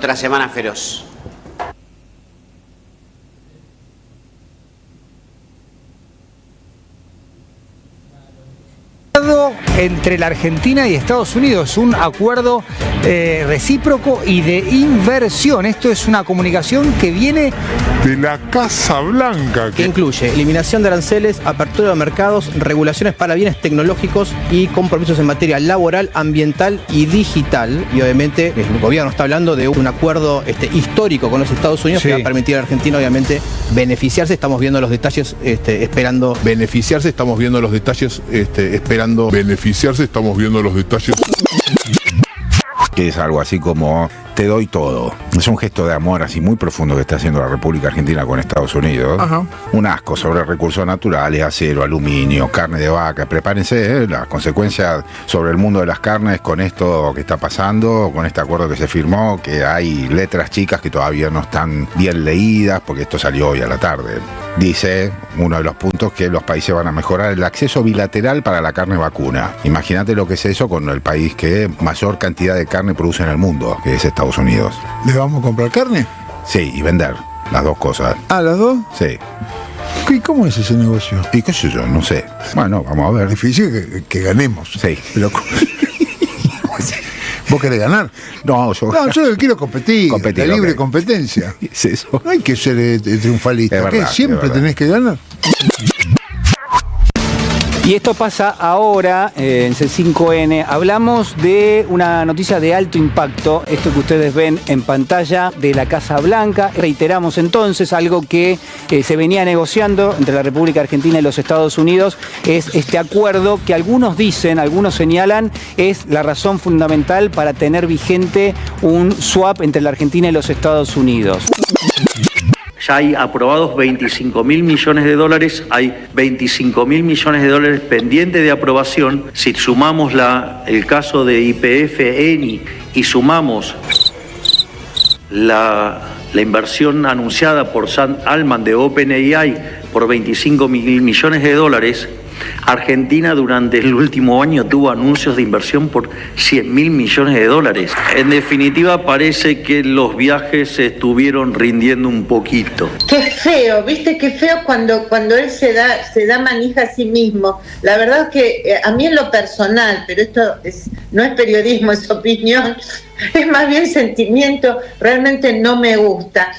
Otra semana feroz. Entre la Argentina y Estados Unidos, un acuerdo recíproco y de inversión. Esto es una comunicación que viene de la Casa Blanca. Que incluye eliminación de aranceles, apertura de mercados, regulaciones para bienes tecnológicos y compromisos en materia laboral, ambiental y digital. Y obviamente el gobierno está hablando de un acuerdo histórico con los Estados Unidos, sí, que va a permitir a la Argentina obviamente beneficiarse. Estamos viendo los detalles, esperando beneficiarse. Estamos viendo los detalles, esperando beneficiarse. Estamos viendo los detalles. Que es algo así como te doy todo. Es un gesto de amor así muy profundo que está haciendo la República Argentina con Estados Unidos. Ajá. Un asco sobre recursos naturales, acero, aluminio, carne de vaca. Prepárense, las consecuencias sobre el mundo de las carnes con esto que está pasando, con este acuerdo que se firmó, que hay letras chicas que todavía no están bien leídas, porque esto salió hoy a la tarde. Dice uno de los puntos que los países van a mejorar el acceso bilateral para la carne vacuna. Imagínate lo que es eso con el país que mayor cantidad de carne produce en el mundo, que es Estados Unidos. ¿Le vamos a comprar carne? Sí, y vender. Las dos cosas. ¿Ah, las dos? Sí. ¿Y cómo es ese negocio? ¿Y qué sé yo? No sé. Bueno, vamos a ver. Difícil que ganemos. Sí. Pero... ¿Vos querés ganar? No, yo quiero competir. La libre competencia. Es eso. No hay que ser triunfalista. Es verdad, ¿Siempre tenés que ganar? Y esto pasa ahora en C5N. Hablamos de una noticia de alto impacto, esto que ustedes ven en pantalla de la Casa Blanca. Reiteramos entonces algo que se venía negociando entre la República Argentina y los Estados Unidos, es este acuerdo que algunos dicen, algunos señalan, es la razón fundamental para tener vigente un swap entre la Argentina y los Estados Unidos. Ya hay aprobados 25.000 millones de dólares, hay 25.000 millones de dólares pendientes de aprobación. Si sumamos el caso de YPF, Eni y sumamos la inversión anunciada por Sam Altman de OpenAI por 25.000 millones de dólares, Argentina durante el último año tuvo anuncios de inversión por 100.000 millones de dólares. En definitiva, parece que los viajes se estuvieron rindiendo un poquito. Qué feo, ¿viste? Qué feo cuando él se da manija a sí mismo. La verdad es que a mí en lo personal, pero esto no es periodismo, es opinión, es más bien sentimiento, realmente no me gusta.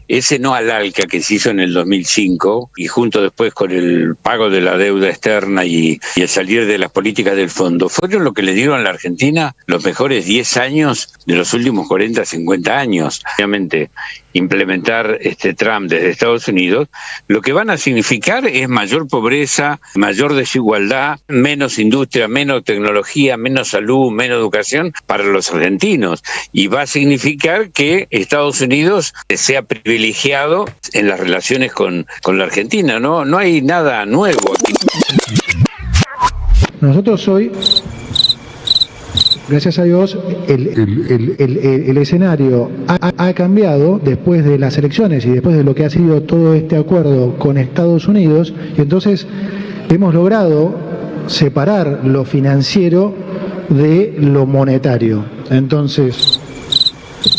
Ese no al ALCA que se hizo en el 2005 y junto después con el pago de la deuda externa y el salir de las políticas del fondo, fueron lo que le dieron a la Argentina los mejores 10 años de los últimos 40, 50 años. Obviamente, implementar Trump desde Estados Unidos, lo que van a significar es mayor pobreza, mayor desigualdad, menos industria, menos tecnología, menos salud, menos educación para los argentinos. Y va a significar que Estados Unidos sea privilegiado en las relaciones con la Argentina. No hay nada nuevo aquí. Nosotros hoy, gracias a Dios, el escenario ha cambiado después de las elecciones y después de lo que ha sido todo este acuerdo con Estados Unidos, y entonces hemos logrado separar lo financiero de lo monetario. Entonces,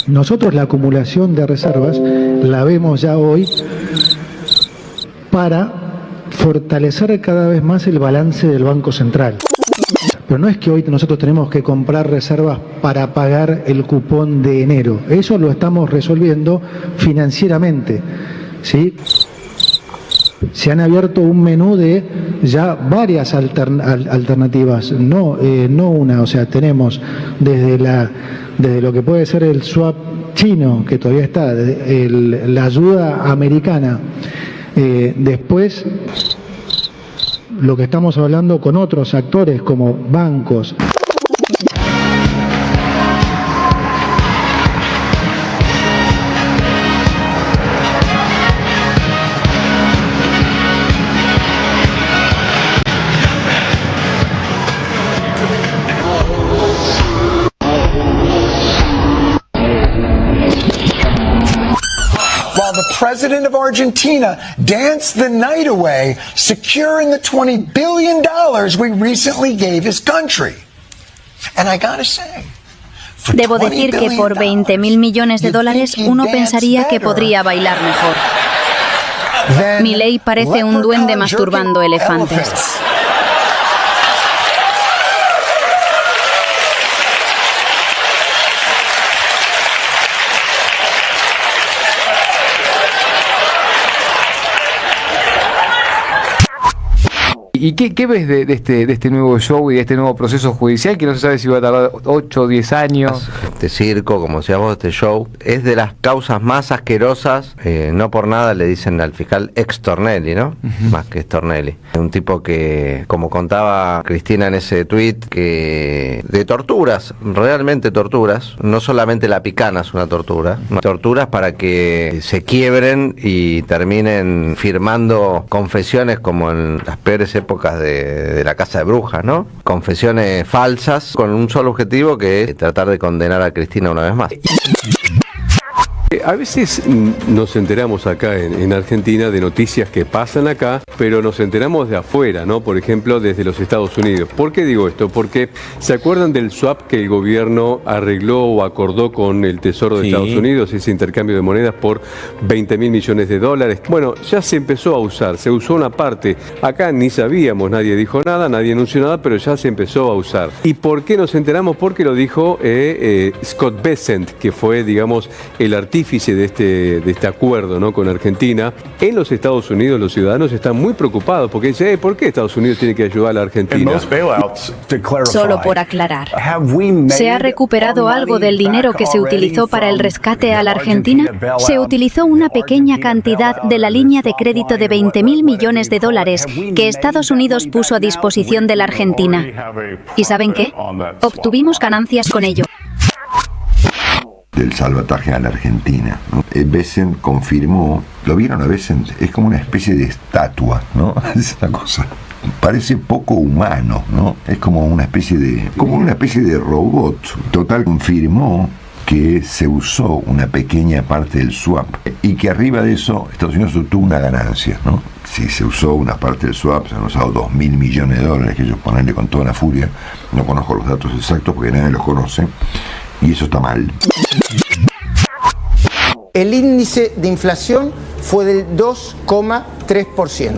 nosotros la acumulación de reservas la vemos ya hoy para fortalecer cada vez más el balance del Banco Central. Pero no es que hoy nosotros tenemos que comprar reservas para pagar el cupón de enero. Eso lo estamos resolviendo financieramente, ¿sí? Se han abierto un menú de ya varias alternativas, no una. O sea, tenemos desde lo que puede ser el swap chino, que todavía está, la ayuda americana, después lo que estamos hablando con otros actores como bancos. President of Argentina danced the night away, securing the $20 billion we recently gave his country. And I gotta say, Debo decir que por 20.000 millones de dólares uno pensaría que podría bailar mejor. Milei parece un duende masturbando elefantes. ¿Y qué ves de este nuevo show y de este nuevo proceso judicial que no se sabe si va a tardar 8 o 10 años? Este circo, como se llama este show, es de las causas más asquerosas. No por nada le dicen al fiscal ex-Stornelli, ¿no? Más que Stornelli. Un tipo que, como contaba Cristina en ese tuit, que de torturas, realmente torturas, no solamente la picana es una tortura, torturas para que se quiebren y terminen firmando confesiones como en las peores épocas de la casa de brujas, ¿no? Confesiones falsas con un solo objetivo, que es tratar de condenar a Cristina una vez más. A veces nos enteramos acá en Argentina de noticias que pasan acá, pero nos enteramos de afuera, ¿no? Por ejemplo, desde los Estados Unidos. ¿Por qué digo esto? Porque ¿se acuerdan del swap que el gobierno arregló o acordó con el Tesoro de Estados Unidos? Ese intercambio de monedas por 20.000 millones de dólares. Bueno, ya se empezó a usar, se usó una parte. Acá ni sabíamos, nadie dijo nada, nadie anunció nada, pero ya se empezó a usar. ¿Y por qué nos enteramos? Porque lo dijo Scott Bessent, que fue, digamos, el artífice de este acuerdo, ¿no?, con Argentina. En los Estados Unidos los ciudadanos están muy preocupados porque dicen, ¿por qué Estados Unidos tiene que ayudar a la Argentina? Solo por aclarar, ¿se ha recuperado algo del dinero que se utilizó para el rescate a la Argentina? Se utilizó una pequeña cantidad de la línea de crédito de 20.000 millones de dólares que Estados Unidos puso a disposición de la Argentina. ¿Y saben qué? Obtuvimos ganancias con ello. Del salvataje a la Argentina, ¿no? Bessent confirmó, ¿lo vieron a Bessent? Es como una especie de estatua, ¿no? Es una cosa, parece poco humano, ¿no? Es como una especie de robot. Total, confirmó que se usó una pequeña parte del swap y que arriba de eso Estados Unidos obtuvo una ganancia, ¿no? Si se usó una parte del swap, se han usado 2.000 millones de dólares, que ellos ponerle con toda la furia. No conozco los datos exactos porque nadie los conoce. Y eso está mal. El índice de inflación fue del 2,3%.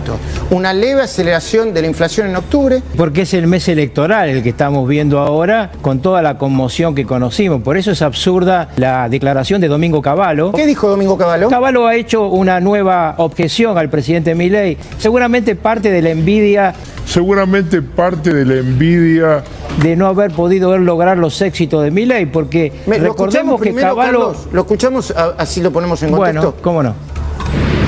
Una leve aceleración de la inflación en octubre. Porque es el mes electoral el que estamos viendo ahora, con toda la conmoción que conocimos. Por eso es absurda la declaración de Domingo Cavallo. ¿Qué dijo Domingo Cavallo? Cavallo ha hecho una nueva objeción al presidente Milei. Seguramente parte de la envidia de no haber podido lograr los éxitos de Milei, porque recordemos que Cavallo... Lo escuchamos, así lo ponemos en contexto. Bueno, cómo no.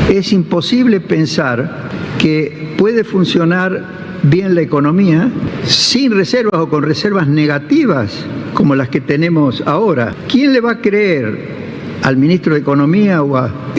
Es imposible pensar que puede funcionar bien la economía sin reservas o con reservas negativas como las que tenemos ahora. ¿Quién le va a creer al ministro de Economía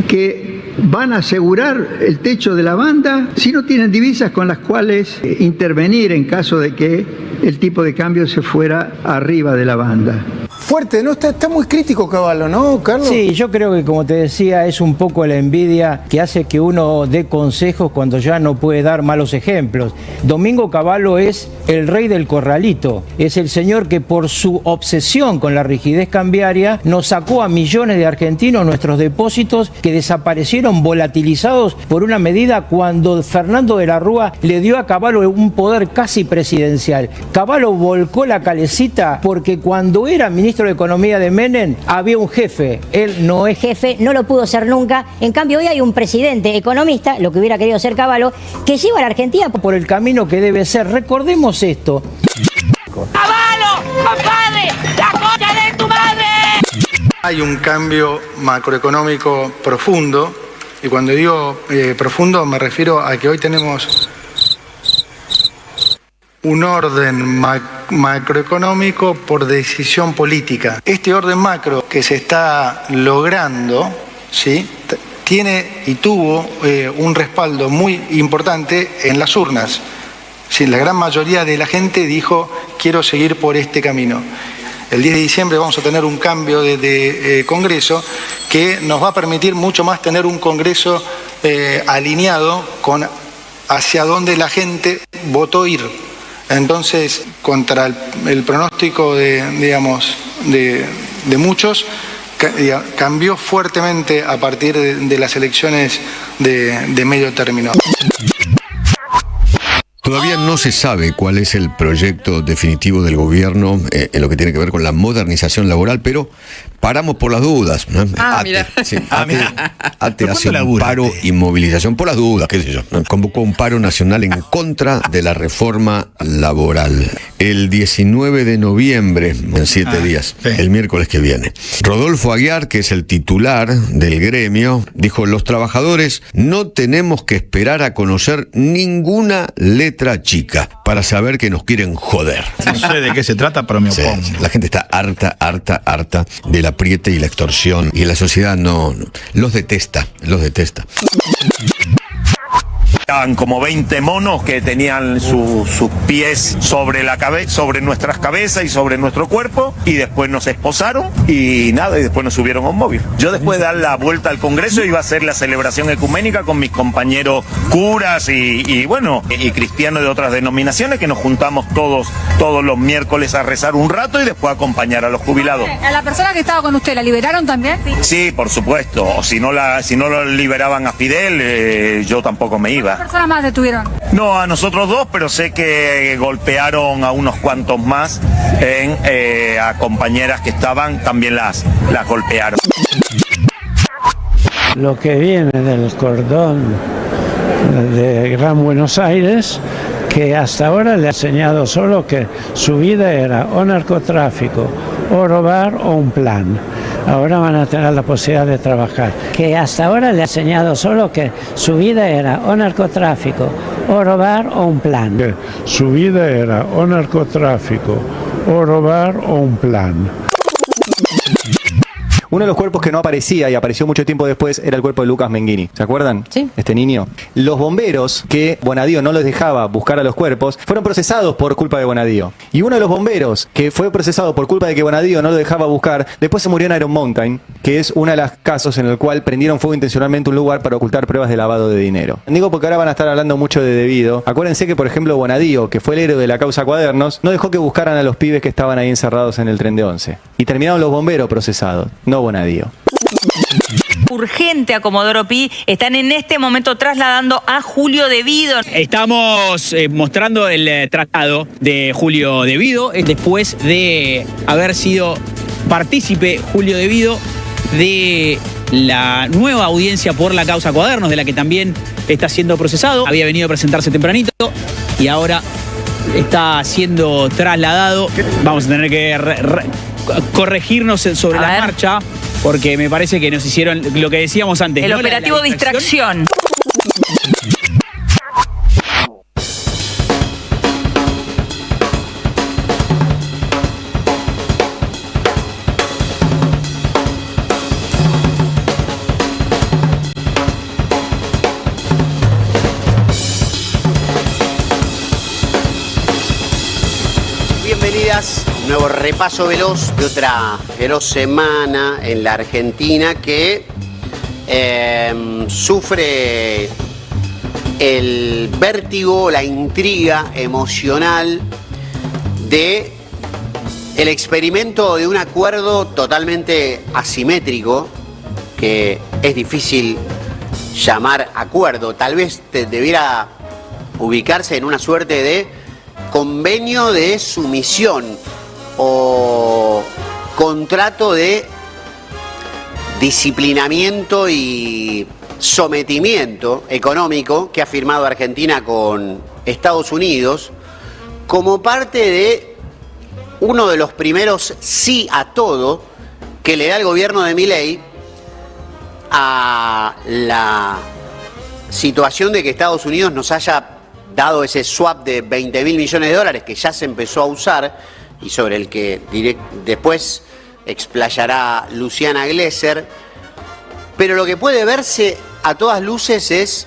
que van a asegurar el techo de la banda si no tienen divisas con las cuales intervenir en caso de que el tipo de cambio se fuera arriba de la banda? Fuerte, ¿no? Está muy crítico Cavallo, ¿no, Carlos? Sí, yo creo que, como te decía, es un poco la envidia que hace que uno dé consejos cuando ya no puede dar malos ejemplos. Domingo Cavallo es el rey del corralito, es el señor que por su obsesión con la rigidez cambiaria nos sacó a millones de argentinos nuestros depósitos que desaparecieron volatilizados por una medida cuando Fernando de la Rúa le dio a Cavallo un poder casi presidencial. Cavallo volcó la calecita porque cuando era ministro de Economía de Menem había un jefe. Él no es jefe, no lo pudo ser nunca. En cambio, hoy hay un presidente economista, lo que hubiera querido ser Cavallo, que lleva a la Argentina por el camino que debe ser. Recordemos esto. ¡Cavallo, compadre! ¡La concha de tu madre! Hay un cambio macroeconómico profundo, y cuando digo profundo me refiero a que hoy tenemos un orden macroeconómico por decisión política. Este orden macro que se está logrando, ¿sí?, tiene y tuvo un respaldo muy importante en las urnas. Sí, la gran mayoría de la gente dijo, quiero seguir por este camino. El 10 de diciembre vamos a tener un cambio de Congreso que nos va a permitir mucho más tener un Congreso alineado con hacia donde la gente votó ir. Entonces, contra el pronóstico de, digamos, muchos, cambió fuertemente a partir de las elecciones de medio término. Todavía no se sabe cuál es el proyecto definitivo del gobierno en lo que tiene que ver con la modernización laboral, pero paramos por las dudas, ¿no? ATE hace un paro y movilización por las dudas, qué sé yo. Convocó un paro nacional en contra de la reforma laboral. El 19 de noviembre, en 7 días, el miércoles que viene. Rodolfo Aguiar, que es el titular del gremio, dijo: los trabajadores no tenemos que esperar a conocer ninguna letra chica para saber que nos quieren joder. No sé de qué se trata, pero me opongo. Sí, la gente está harta de la apriete y la extorsión, y la sociedad no los detesta. Estaban como 20 monos que tenían sus pies sobre nuestras cabezas y sobre nuestro cuerpo, y después nos esposaron y nada, y después nos subieron a un móvil. Yo, después de dar la vuelta al Congreso, iba a hacer la celebración ecuménica con mis compañeros curas y cristianos de otras denominaciones, que nos juntamos todos los miércoles a rezar un rato y después a acompañar a los jubilados. ¿A la persona que estaba con usted la liberaron también? Sí, por supuesto. O si no lo liberaban a Fidel, yo tampoco me iba. ¿Cuántas personas más detuvieron? No, a nosotros 2, pero sé que golpearon a unos cuantos más, a compañeras que estaban, también las golpearon. Lo que viene del cordón de Gran Buenos Aires, que hasta ahora le ha enseñado solo que su vida era o narcotráfico, o robar, o un plan. Ahora van a tener la posibilidad de trabajar. Que hasta ahora le ha enseñado solo que su vida era o narcotráfico, o robar, o un plan. Que su vida era o narcotráfico, o robar, o un plan. Uno de los cuerpos que no aparecía y apareció mucho tiempo después era el cuerpo de Lucas Menghini. ¿Se acuerdan? Sí. Este niño. Los bomberos, que Bonadío no los dejaba buscar a los cuerpos, fueron procesados por culpa de Bonadío. Y uno de los bomberos que fue procesado por culpa de que Bonadío no lo dejaba buscar, después se murió en Iron Mountain, que es uno de los casos en el cual prendieron fuego intencionalmente un lugar para ocultar pruebas de lavado de dinero. Digo porque ahora van a estar hablando mucho de debido. Acuérdense que, por ejemplo, Bonadío, que fue el héroe de la causa Cuadernos, no dejó que buscaran a los pibes que estaban ahí encerrados en el tren de 11. Y terminaron los bomberos procesados, no Bonadío. Urgente a Comodoro Pi están en este momento trasladando a Julio Devido. Estamos mostrando el tratado de Julio Devido después de haber sido partícipe Julio Devido de la nueva audiencia por la causa Cuadernos, de la que también está siendo procesado. Había venido a presentarse tempranito y ahora está siendo trasladado. Vamos a tener que corregirnos sobre la marcha, porque me parece que nos hicieron lo que decíamos antes. El ¿no? operativo distracción. Bienvenidas. Nuevo repaso veloz de otra feroz semana en la Argentina que sufre el vértigo, la intriga emocional de el experimento de un acuerdo totalmente asimétrico, que es difícil llamar acuerdo. Tal vez debiera ubicarse en una suerte de convenio de sumisión o contrato de disciplinamiento y sometimiento económico que ha firmado Argentina con Estados Unidos como parte de uno de los primeros sí a todo que le da el gobierno de Milei a la situación de que Estados Unidos nos haya dado ese swap de 20.000 millones de dólares que ya se empezó a usar y sobre el que después explayará Luciana Glesser. Pero lo que puede verse a todas luces es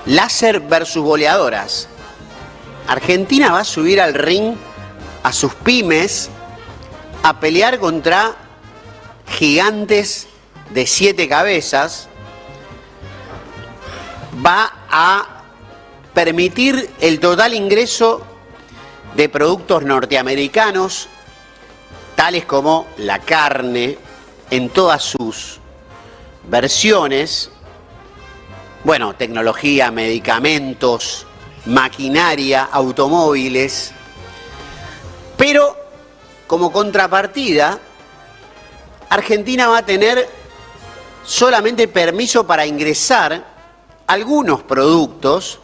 láser versus boleadoras. Argentina va a subir al ring a sus pymes a pelear contra gigantes de 7 cabezas. Va a permitir el total ingreso de productos norteamericanos tales como la carne en todas sus versiones, bueno, tecnología, medicamentos, maquinaria, automóviles, pero como contrapartida, Argentina va a tener solamente permiso para ingresar algunos productos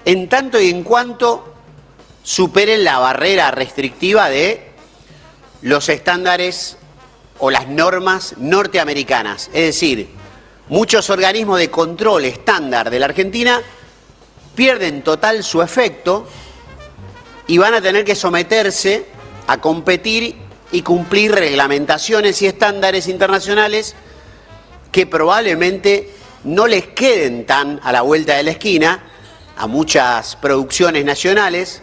en tanto y en cuanto superen la barrera restrictiva de los estándares o las normas norteamericanas. Es decir, muchos organismos de control estándar de la Argentina pierden total su efecto y van a tener que someterse a competir y cumplir reglamentaciones y estándares internacionales que probablemente no les queden tan a la vuelta de la esquina a muchas producciones nacionales.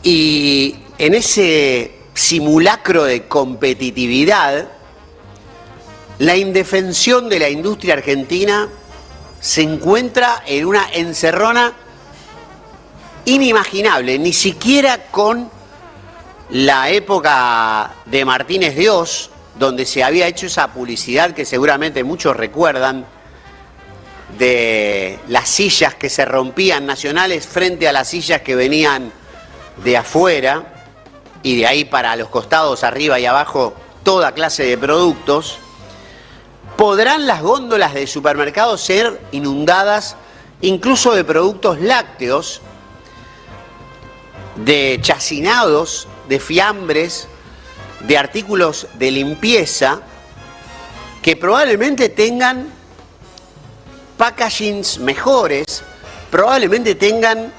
Y en ese simulacro de competitividad, la indefensión de la industria argentina se encuentra en una encerrona inimaginable, ni siquiera con la época de Martínez de Oz, donde se había hecho esa publicidad que seguramente muchos recuerdan, de las sillas que se rompían nacionales frente a las sillas que venían de afuera, y de ahí para los costados, arriba y abajo, toda clase de productos. ¿Podrán las góndolas de supermercados ser inundadas incluso de productos lácteos, de chacinados, de fiambres, de artículos de limpieza que probablemente tengan packagings mejores, probablemente tengan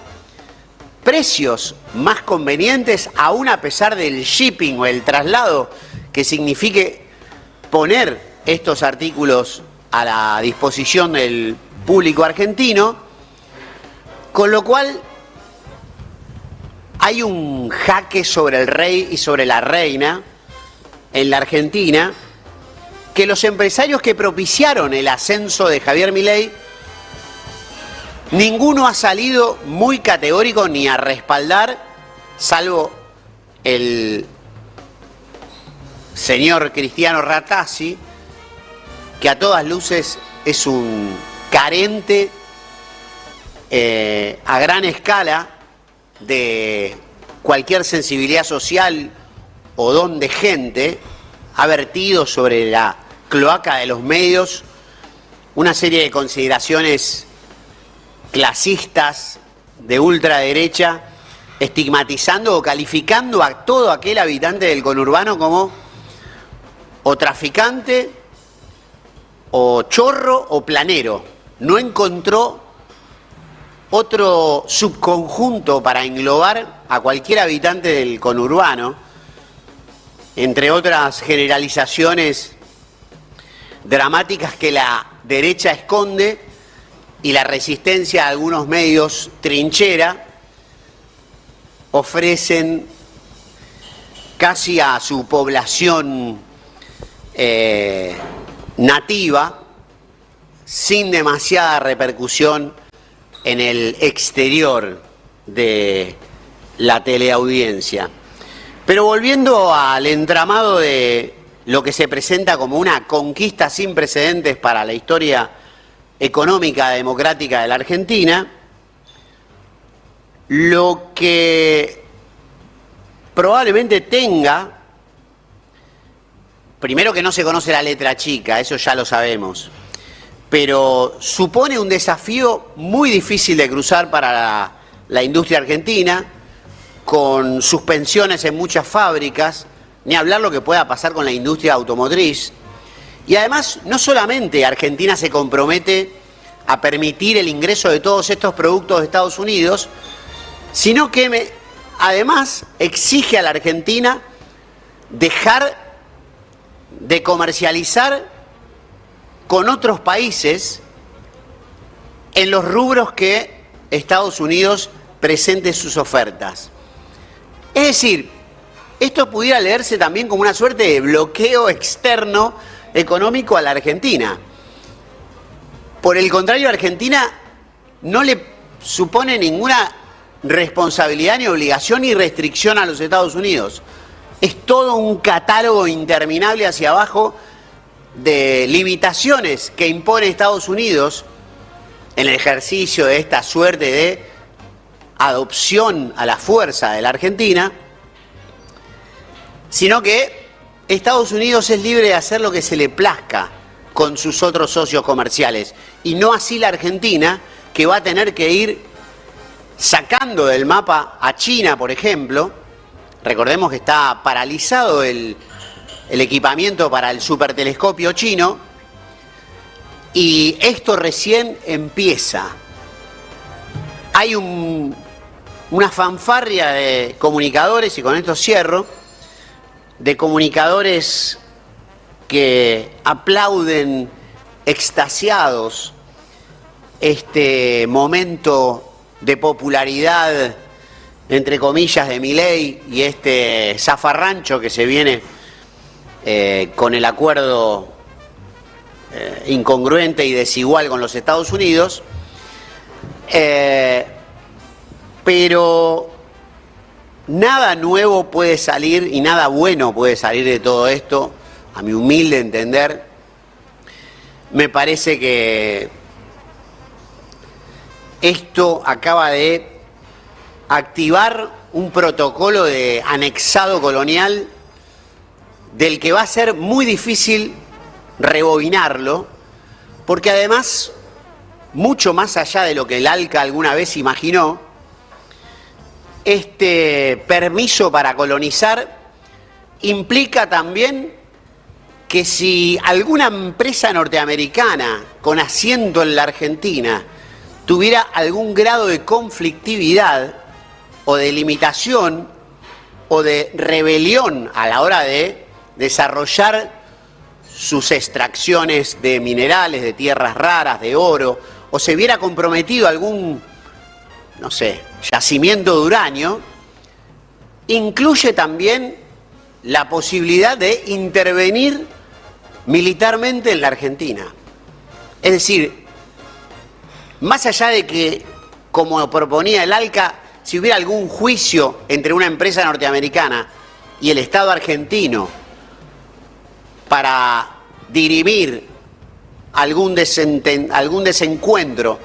precios más convenientes, aún a pesar del shipping o el traslado que signifique poner estos artículos a la disposición del público argentino? Con lo cual hay un jaque sobre el rey y sobre la reina en la Argentina, que los empresarios que propiciaron el ascenso de Javier Milei, ninguno ha salido muy categórico ni a respaldar, salvo el señor Cristiano Ratazzi, que a todas luces es un carente a gran escala de cualquier sensibilidad social o don de gente. Ha vertido sobre la cloaca de los medios una serie de consideraciones clasistas de ultraderecha, estigmatizando o calificando a todo aquel habitante del conurbano como o traficante, o chorro, o planero. No encontró otro subconjunto para englobar a cualquier habitante del conurbano, entre otras generalizaciones dramáticas que la derecha esconde y la resistencia de algunos medios trinchera ofrecen casi a su población nativa, sin demasiada repercusión en el exterior de la teleaudiencia. Pero volviendo al entramado de lo que se presenta como una conquista sin precedentes para la historia económica democrática de la Argentina, lo que probablemente tenga, primero que no se conoce la letra chica, eso ya lo sabemos, pero supone un desafío muy difícil de cruzar para la industria argentina, con suspensiones en muchas fábricas, ni hablar lo que pueda pasar con la industria automotriz. Y además, no solamente Argentina se compromete a permitir el ingreso de todos estos productos de Estados Unidos, sino que además exige a la Argentina dejar de comercializar con otros países en los rubros que Estados Unidos presente sus ofertas. Es decir, esto pudiera leerse también como una suerte de bloqueo externo económico a la Argentina. Por el contrario, Argentina no le supone ninguna responsabilidad, ni obligación, ni restricción a los Estados Unidos. es todo un catálogo interminable hacia abajo de limitaciones que impone Estados Unidos en el ejercicio de esta suerte de adopción a la fuerza de la Argentina, sino que Estados Unidos es libre de hacer lo que se le plazca con sus otros socios comerciales, y no así la Argentina, que va a tener que ir sacando del mapa a China, por ejemplo. Recordemos que está paralizado el equipamiento para el supertelescopio chino, y esto recién empieza. Hay una fanfarria de comunicadores, y con esto cierro, de comunicadores que aplauden extasiados este momento de popularidad, entre comillas, de Milei y este zafarrancho que se viene con el acuerdo incongruente y desigual con los Estados Unidos, pero nada nuevo puede salir y nada bueno puede salir de todo esto, a mi humilde entender. Me parece que esto acaba de activar un protocolo de anexado colonial del que va a ser muy difícil rebobinarlo, porque además, mucho más allá de lo que el ALCA alguna vez imaginó, este permiso para colonizar implica también que si alguna empresa norteamericana con asiento en la Argentina tuviera algún grado de conflictividad o de limitación o de rebelión a la hora de desarrollar sus extracciones de minerales, de tierras raras, de oro, o se viera comprometido algún, no sé, yacimiento de uranio, incluye también la posibilidad de intervenir militarmente en la Argentina. Es decir, más allá de que, como proponía el ALCA, si hubiera algún juicio entre una empresa norteamericana y el Estado argentino para dirimir algún desencuentro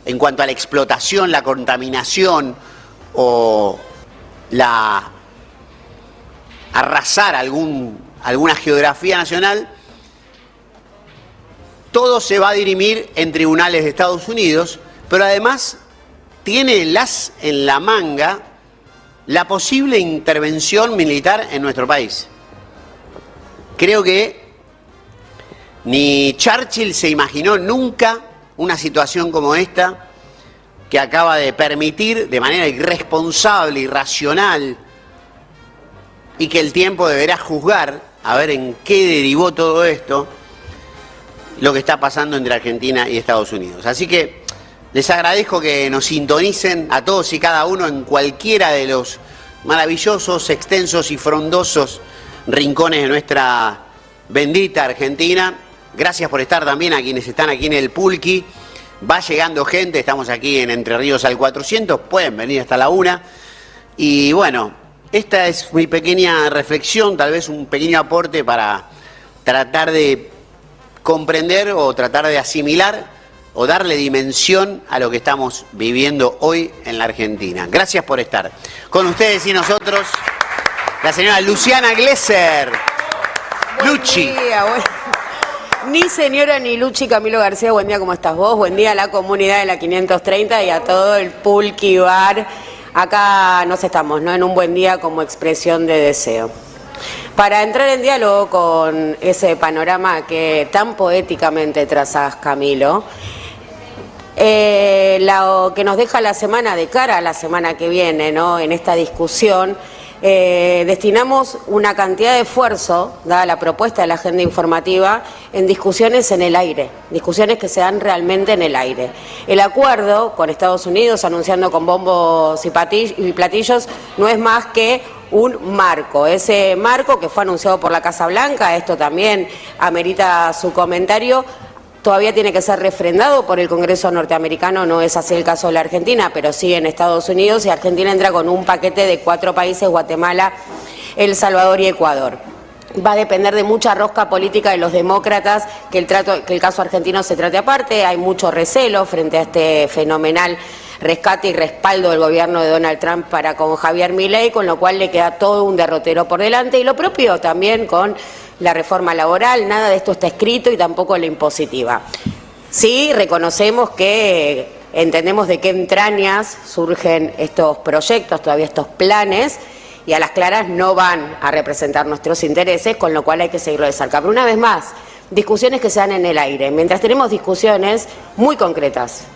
en cuanto a la explotación, la contaminación o arrasar alguna geografía nacional, todo se va a dirimir en tribunales de Estados Unidos, pero además tiene en la manga la posible intervención militar en nuestro país. Creo que ni Churchill se imaginó nunca una situación como esta, que acaba de permitir de manera irresponsable, irracional, y que el tiempo deberá juzgar a ver en qué derivó todo esto, lo que está pasando entre Argentina y Estados Unidos. Así que les agradezco que nos sintonicen a todos y cada uno en cualquiera de los maravillosos, extensos y frondosos rincones de nuestra bendita Argentina. Gracias por estar también a quienes están aquí en el Pulqui. Va llegando gente, estamos aquí en Entre Ríos al 400, pueden venir hasta la 1. Y bueno, esta es mi pequeña reflexión, tal vez un pequeño aporte para tratar de comprender o tratar de asimilar o darle dimensión a lo que estamos viviendo hoy en la Argentina. Gracias por estar. Con ustedes y nosotros, la señora Luciana Glesser. Luchi. Ni señora ni Luchi. Camilo García, buen día, ¿cómo estás vos? Buen día a la comunidad de la 530 y a todo el Pulqui Bar. Acá nos estamos, ¿no? En un buen día como expresión de deseo. Para entrar en diálogo con ese panorama que tan poéticamente trazás, Camilo, lo que nos deja la semana de cara a la semana que viene, ¿no? En esta discusión, destinamos una cantidad de esfuerzo, dada la propuesta de la agenda informativa, en discusiones en el aire, discusiones que se dan realmente en el aire. El acuerdo con Estados Unidos, anunciando con bombos y platillos, no es más que un marco, ese marco que fue anunciado por la Casa Blanca, esto también amerita su comentario. Todavía tiene que ser refrendado por el Congreso norteamericano, no es así el caso de la Argentina, pero sí en Estados Unidos, y Argentina entra con un paquete de 4 países, Guatemala, El Salvador y Ecuador. Va a depender de mucha rosca política de los demócratas que el caso argentino se trate aparte. Hay mucho recelo frente a este fenomenal rescate y respaldo del gobierno de Donald Trump para con Javier Milei, con lo cual le queda todo un derrotero por delante, y lo propio también con la reforma laboral. Nada de esto está escrito y tampoco la impositiva. Sí, reconocemos que entendemos de qué entrañas surgen estos proyectos, todavía estos planes, y a las claras no van a representar nuestros intereses, con lo cual hay que seguirlo de cerca. Pero una vez más, discusiones que se dan en el aire, mientras tenemos discusiones muy concretas,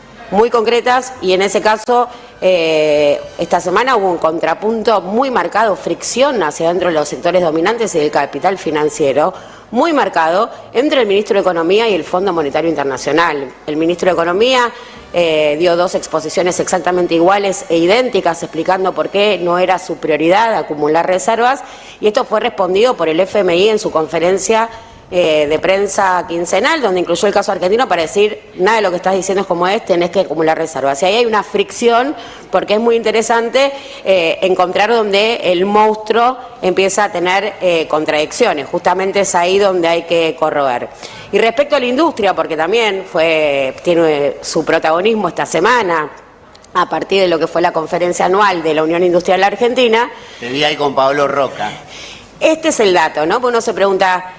y en ese caso, esta semana hubo un contrapunto muy marcado, fricción hacia dentro de los sectores dominantes y del capital financiero, muy marcado entre el ministro de Economía y el Fondo Monetario Internacional. El ministro de Economía dio dos exposiciones exactamente iguales e idénticas explicando por qué no era su prioridad acumular reservas, y esto fue respondido por el FMI en su conferencia de prensa quincenal, donde incluyó el caso argentino para decir: nada de lo que estás diciendo es como tenés que acumular reservas. Y ahí hay una fricción, porque es muy interesante encontrar donde el monstruo empieza a tener contradicciones. Justamente es ahí donde hay que corroer. Y respecto a la industria, porque también tiene su protagonismo esta semana, a partir de lo que fue la conferencia anual de la Unión Industrial Argentina. Te vi ahí con Pablo Roca. Este es el dato, ¿no? Porque uno se pregunta,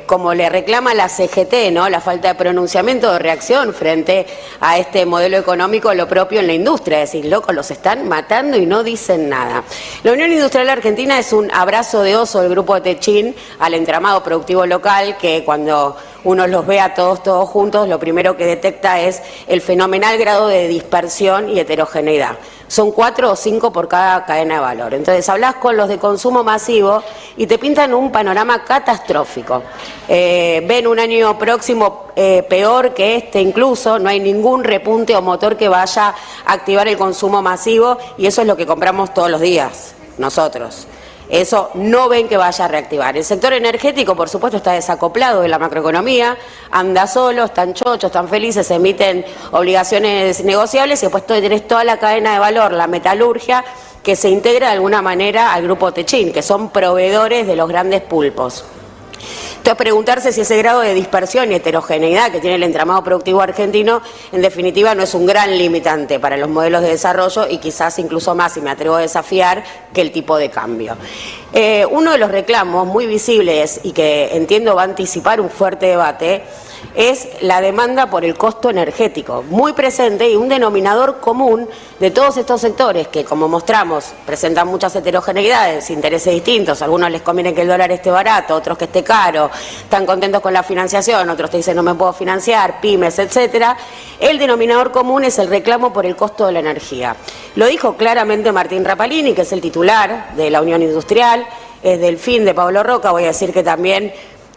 como le reclama la CGT, ¿no? La falta de pronunciamiento, de reacción frente a este modelo económico, lo propio en la industria. Es decir, locos, los están matando y no dicen nada. La Unión Industrial Argentina es un abrazo de oso del grupo de Techín al entramado productivo local, que cuando uno los ve a todos juntos, lo primero que detecta es el fenomenal grado de dispersión y heterogeneidad. Son 4 o 5 por cada cadena de valor. Entonces hablas con los de consumo masivo y te pintan un panorama catastrófico. Ven un año próximo peor que este incluso, no hay ningún repunte o motor que vaya a activar el consumo masivo, y eso es lo que compramos todos los días, nosotros. Eso no ven que vaya a reactivar. El sector energético, por supuesto, está desacoplado de la macroeconomía, anda solo, están chochos, están felices, se emiten obligaciones negociables, y después tenés toda la cadena de valor, la metalurgia, que se integra de alguna manera al grupo Techín, que son proveedores de los grandes pulpos. Entonces, preguntarse si ese grado de dispersión y heterogeneidad que tiene el entramado productivo argentino, en definitiva, no es un gran limitante para los modelos de desarrollo, y quizás incluso más, y me atrevo a desafiar, que el tipo de cambio. Uno de los reclamos muy visibles y que entiendo va a anticipar un fuerte debate es la demanda por el costo energético, muy presente, y un denominador común de todos estos sectores que, como mostramos, presentan muchas heterogeneidades, intereses distintos. A algunos les conviene que el dólar esté barato, otros que esté caro, están contentos con la financiación, otros te dicen no me puedo financiar, pymes, etcétera. El denominador común es el reclamo por el costo de la energía. Lo dijo claramente Martín Rapalini, que es el titular de la Unión Industrial, es del fin de Pablo Roca. Voy a decir que también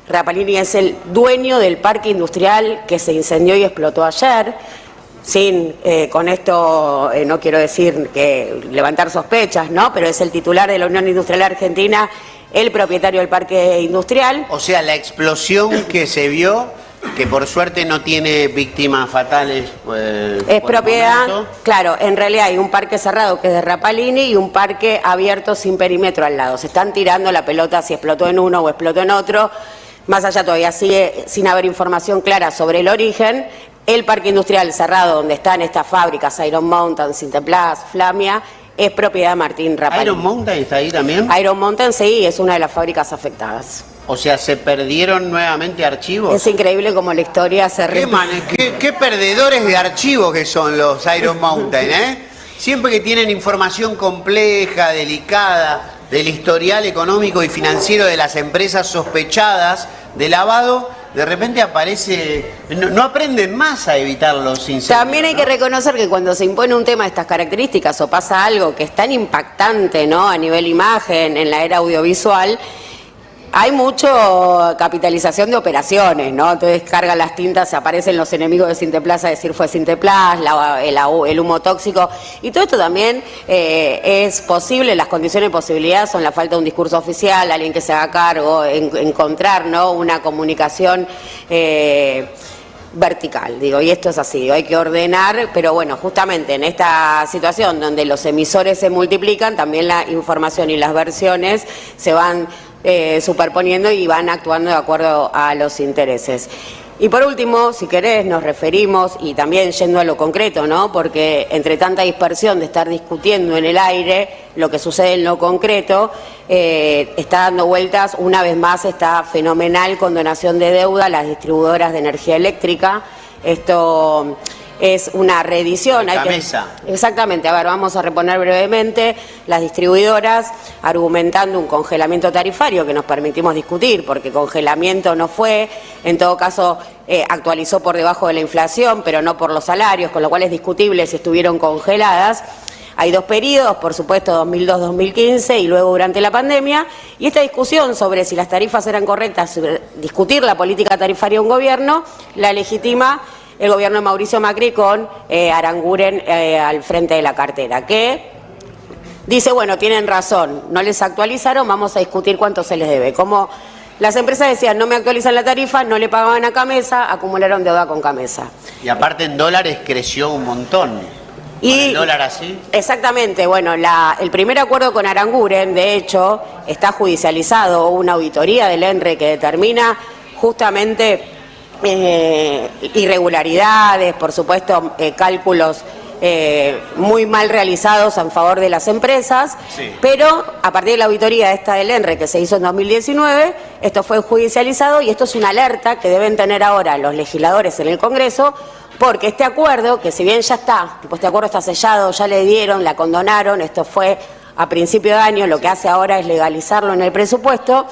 Rapalini es el dueño del parque industrial que se incendió y explotó ayer. Con esto no quiero decir que levantar sospechas, ¿no? Pero es el titular de la Unión Industrial Argentina, el propietario del parque industrial. O sea, la explosión que se vio, que por suerte no tiene víctimas fatales. Es propiedad, claro, en realidad hay un parque cerrado que es de Rapalini y un parque abierto sin perímetro al lado. Se están tirando la pelota si explotó en uno o explotó en otro. Más allá, todavía sigue sin haber información clara sobre el origen. El parque industrial cerrado donde están estas fábricas, Iron Mountain, Sinteplas, Flamia, es propiedad de Martín Rapalini. ¿Iron Mountain está ahí también? Iron Mountain sí, es una de las fábricas afectadas. O sea, ¿se perdieron nuevamente archivos? Es increíble cómo la historia se repite. ¿Qué perdedores de archivos que son los Iron Mountain, eh? Siempre que tienen información compleja, delicada, del historial económico y financiero de las empresas sospechadas de lavado, de repente aparece. No aprenden más a evitar los incendios. También hay que reconocer que cuando se impone un tema de estas características o pasa algo que es tan impactante, ¿no?, a nivel imagen, en la era audiovisual, hay mucho capitalización de operaciones, ¿no? Entonces cargan las tintas, aparecen los enemigos de Sinteplas a decir fue Sinteplas, el humo tóxico, y todo esto también es posible. Las condiciones de posibilidad son la falta de un discurso oficial, alguien que se haga cargo, encontrar, ¿no?, una comunicación vertical, digo, y esto es así, hay que ordenar, pero bueno, justamente en esta situación donde los emisores se multiplican, también la información y las versiones se van superponiendo y van actuando de acuerdo a los intereses. Y por último, si querés, nos referimos, y también yendo a lo concreto, ¿no? Porque entre tanta dispersión de estar discutiendo en el aire lo que sucede en lo concreto, está dando vueltas una vez más esta fenomenal condonación de deuda a las distribuidoras de energía eléctrica. Esto es una reedición. Exactamente, a ver, vamos a reponer brevemente. Las distribuidoras argumentando un congelamiento tarifario que nos permitimos discutir, porque congelamiento no fue, en todo caso actualizó por debajo de la inflación, pero no por los salarios, con lo cual es discutible si estuvieron congeladas. Hay dos periodos, por supuesto, 2002-2015 y luego durante la pandemia, y esta discusión sobre si las tarifas eran correctas, sobre discutir la política tarifaria de un gobierno, la legitima el gobierno de Mauricio Macri con Aranguren al frente de la cartera, que dice, bueno, tienen razón, no les actualizaron, vamos a discutir cuánto se les debe. Como las empresas decían, no me actualizan la tarifa, no le pagaban a Camesa, acumularon deuda con Camesa. Y aparte en dólares creció un montón. ¿Y el dólar así? Exactamente, bueno, el primer acuerdo con Aranguren, de hecho, está judicializado, una auditoría del ENRE que determina justamente irregularidades, por supuesto, cálculos muy mal realizados en favor de las empresas, sí. Pero a partir de la auditoría esta del ENRE que se hizo en 2019, esto fue judicializado y esto es una alerta que deben tener ahora los legisladores en el Congreso, porque este acuerdo, que si bien ya está, este acuerdo está sellado, ya le dieron, la condonaron, esto fue a principio de año, lo que hace ahora es legalizarlo en el presupuesto.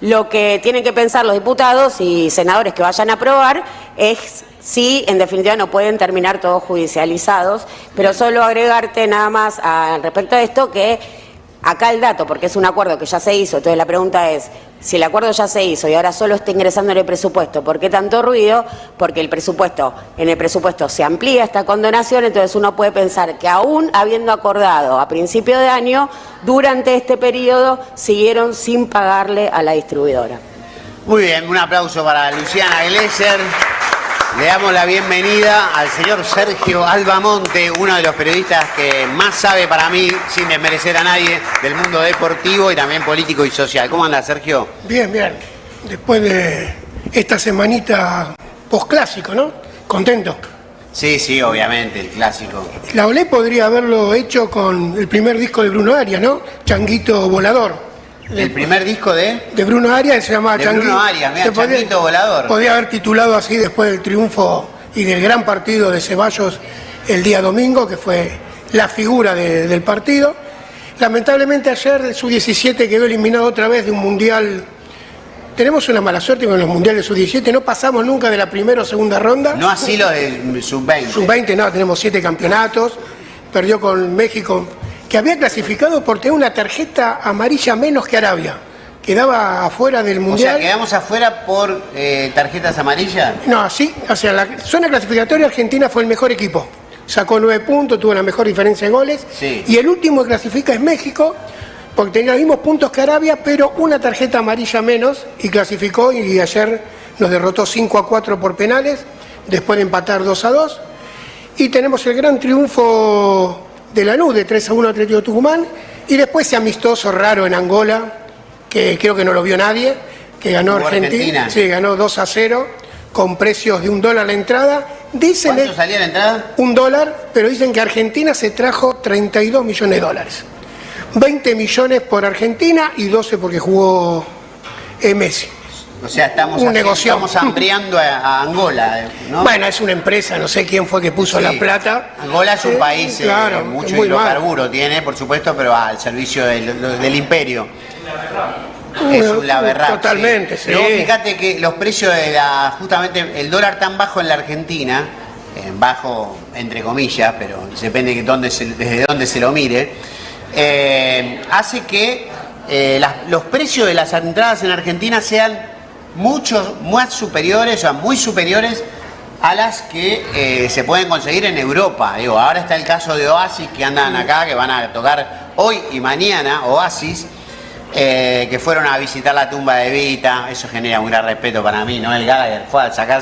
Lo que tienen que pensar los diputados y senadores que vayan a aprobar es si en definitiva no pueden terminar todos judicializados, pero solo agregarte nada más respecto a esto que acá el dato, porque es un acuerdo que ya se hizo, entonces la pregunta es, si el acuerdo ya se hizo y ahora solo está ingresando en el presupuesto, ¿por qué tanto ruido? Porque en el presupuesto se amplía esta condonación, entonces uno puede pensar que aún habiendo acordado a principio de año, durante este periodo siguieron sin pagarle a la distribuidora. Muy bien, un aplauso para Luciana Glesser. Le damos la bienvenida al señor Sergio Albamonte, uno de los periodistas que más sabe para mí, sin desmerecer a nadie, del mundo deportivo y también político y social. ¿Cómo anda, Sergio? Bien, bien. Después de esta semanita post-clásico, ¿no? ¿Contento? Sí, sí, obviamente, el clásico. La Olé podría haberlo hecho con el primer disco de Bruno Arias, ¿no? Changuito Volador. ¿El primer disco de Bruno Arias se llama Changuito? Bruno Arias, mira, Changuito Volador. Podía haber titulado así después del triunfo y del gran partido de Ceballos el día domingo, que fue la figura del partido. Lamentablemente ayer el Sub-17 quedó eliminado otra vez de un mundial. Tenemos una mala suerte con los mundiales Sub-17, no pasamos nunca de la primera o segunda ronda. No así lo del Sub-20. Sub-20 no, tenemos 7 campeonatos, perdió con México, que había clasificado por tener una tarjeta amarilla menos que Arabia. Quedaba afuera del Mundial. O sea, ¿quedamos afuera por tarjetas amarillas? No, sí, o sea, la zona clasificatoria Argentina fue el mejor equipo. Sacó 9 puntos, tuvo la mejor diferencia de goles. Sí. Y el último que clasifica es México, porque tenía los mismos puntos que Arabia, pero una tarjeta amarilla menos, y clasificó, y ayer nos derrotó 5-4 por penales, después de empatar 2-2. Y tenemos el gran triunfo de Lanús, de 3-1 Atlético Tucumán, y después ese amistoso raro en Angola, que creo que no lo vio nadie, que ganó Argentina. Sí, ganó 2-0, con precios de $1 la entrada. Dicen ¿cuánto salía la entrada? $1, pero dicen que Argentina se trajo 32 millones de dólares. 20 millones por Argentina y 12 porque jugó Messi. O sea, estamos hambriando a Angola, ¿no? Bueno, es una empresa, no sé quién fue que puso la plata. Angola es un país, claro, mucho hidrocarburo tiene, por supuesto, pero al servicio del imperio. Es un laberraje. Totalmente, sí. Pero fíjate que los precios de justamente el dólar tan bajo en la Argentina, bajo entre comillas, pero depende desde dónde se lo mire, hace que los precios de las entradas en Argentina sean mucho más superiores, o sea, muy superiores a las que se pueden conseguir en Europa. Digo, ahora está el caso de Oasis, que andan acá, que van a tocar hoy y mañana, Oasis, que fueron a visitar la tumba de Evita. Eso genera un gran respeto para mí. Noel Gallagher fue a sacar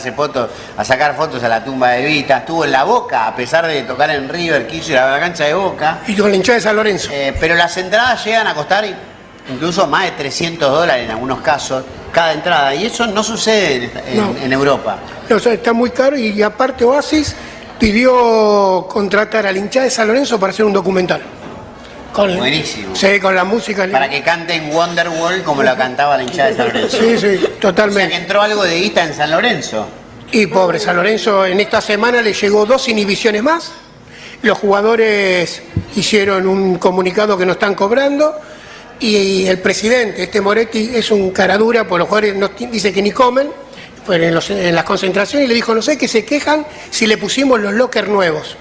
fotos a la tumba de Evita. Estuvo en la Boca, a pesar de tocar en River, quiso ir a la cancha de Boca. Y con la hinchada de San Lorenzo. Pero las entradas llegan a costar incluso más de $300 en algunos casos, cada entrada. Y eso no sucede en Europa. No, o sea, está muy caro y aparte Oasis pidió contratar a la hinchada de San Lorenzo para hacer un documental. Buenísimo. Sí, con la música. Para que canten Wonderwall como la cantaba la hinchada de San Lorenzo. Sí, totalmente. O sea que entró algo de guita en San Lorenzo. Y pobre San Lorenzo, en esta semana le llegó 2 inhibiciones más. Los jugadores hicieron un comunicado que no están cobrando. Y el presidente, Moretti, es un caradura, porque los jugadores dice que ni comen en las concentraciones, y le dijo, no sé, que se quejan si le pusimos los lockers nuevos.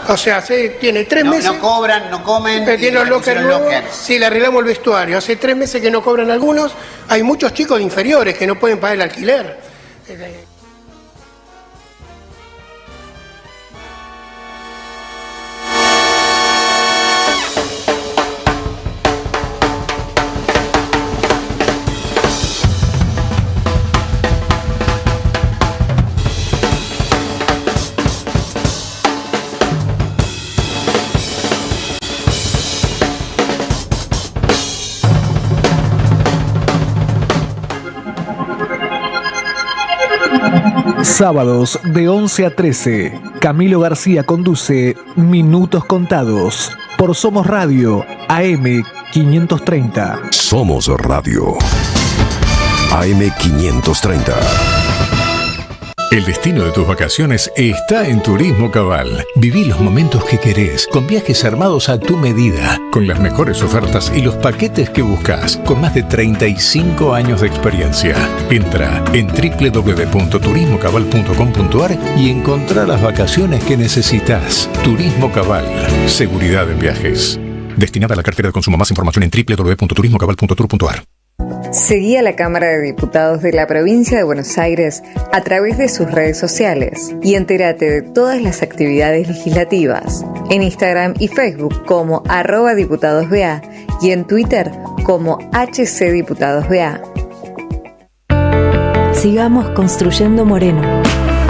O sea, tiene 3 meses... No cobran, no comen, tiene los lockers nuevos. Sí, le arreglamos el vestuario. Hace 3 meses que no cobran algunos. Hay muchos chicos de inferiores que no pueden pagar el alquiler. Sábados de 11 a 13, Camilo García conduce Minutos Contados por Somos Radio, AM 530. Somos Radio, AM 530. El destino de tus vacaciones está en Turismo Cabal. Viví los momentos que querés, con viajes armados a tu medida, con las mejores ofertas y los paquetes que buscas, con más de 35 años de experiencia. Entra en www.turismocabal.com.ar y encontrá las vacaciones que necesitas. Turismo Cabal, seguridad en viajes. Destinada a la cartera de consumo. Más información en www.turismocabal.tour.ar. Seguí a la Cámara de Diputados de la Provincia de Buenos Aires a través de sus redes sociales y entérate de todas las actividades legislativas en Instagram y Facebook como @diputadosBA y en Twitter como HCDiputadosBA. Sigamos construyendo Moreno.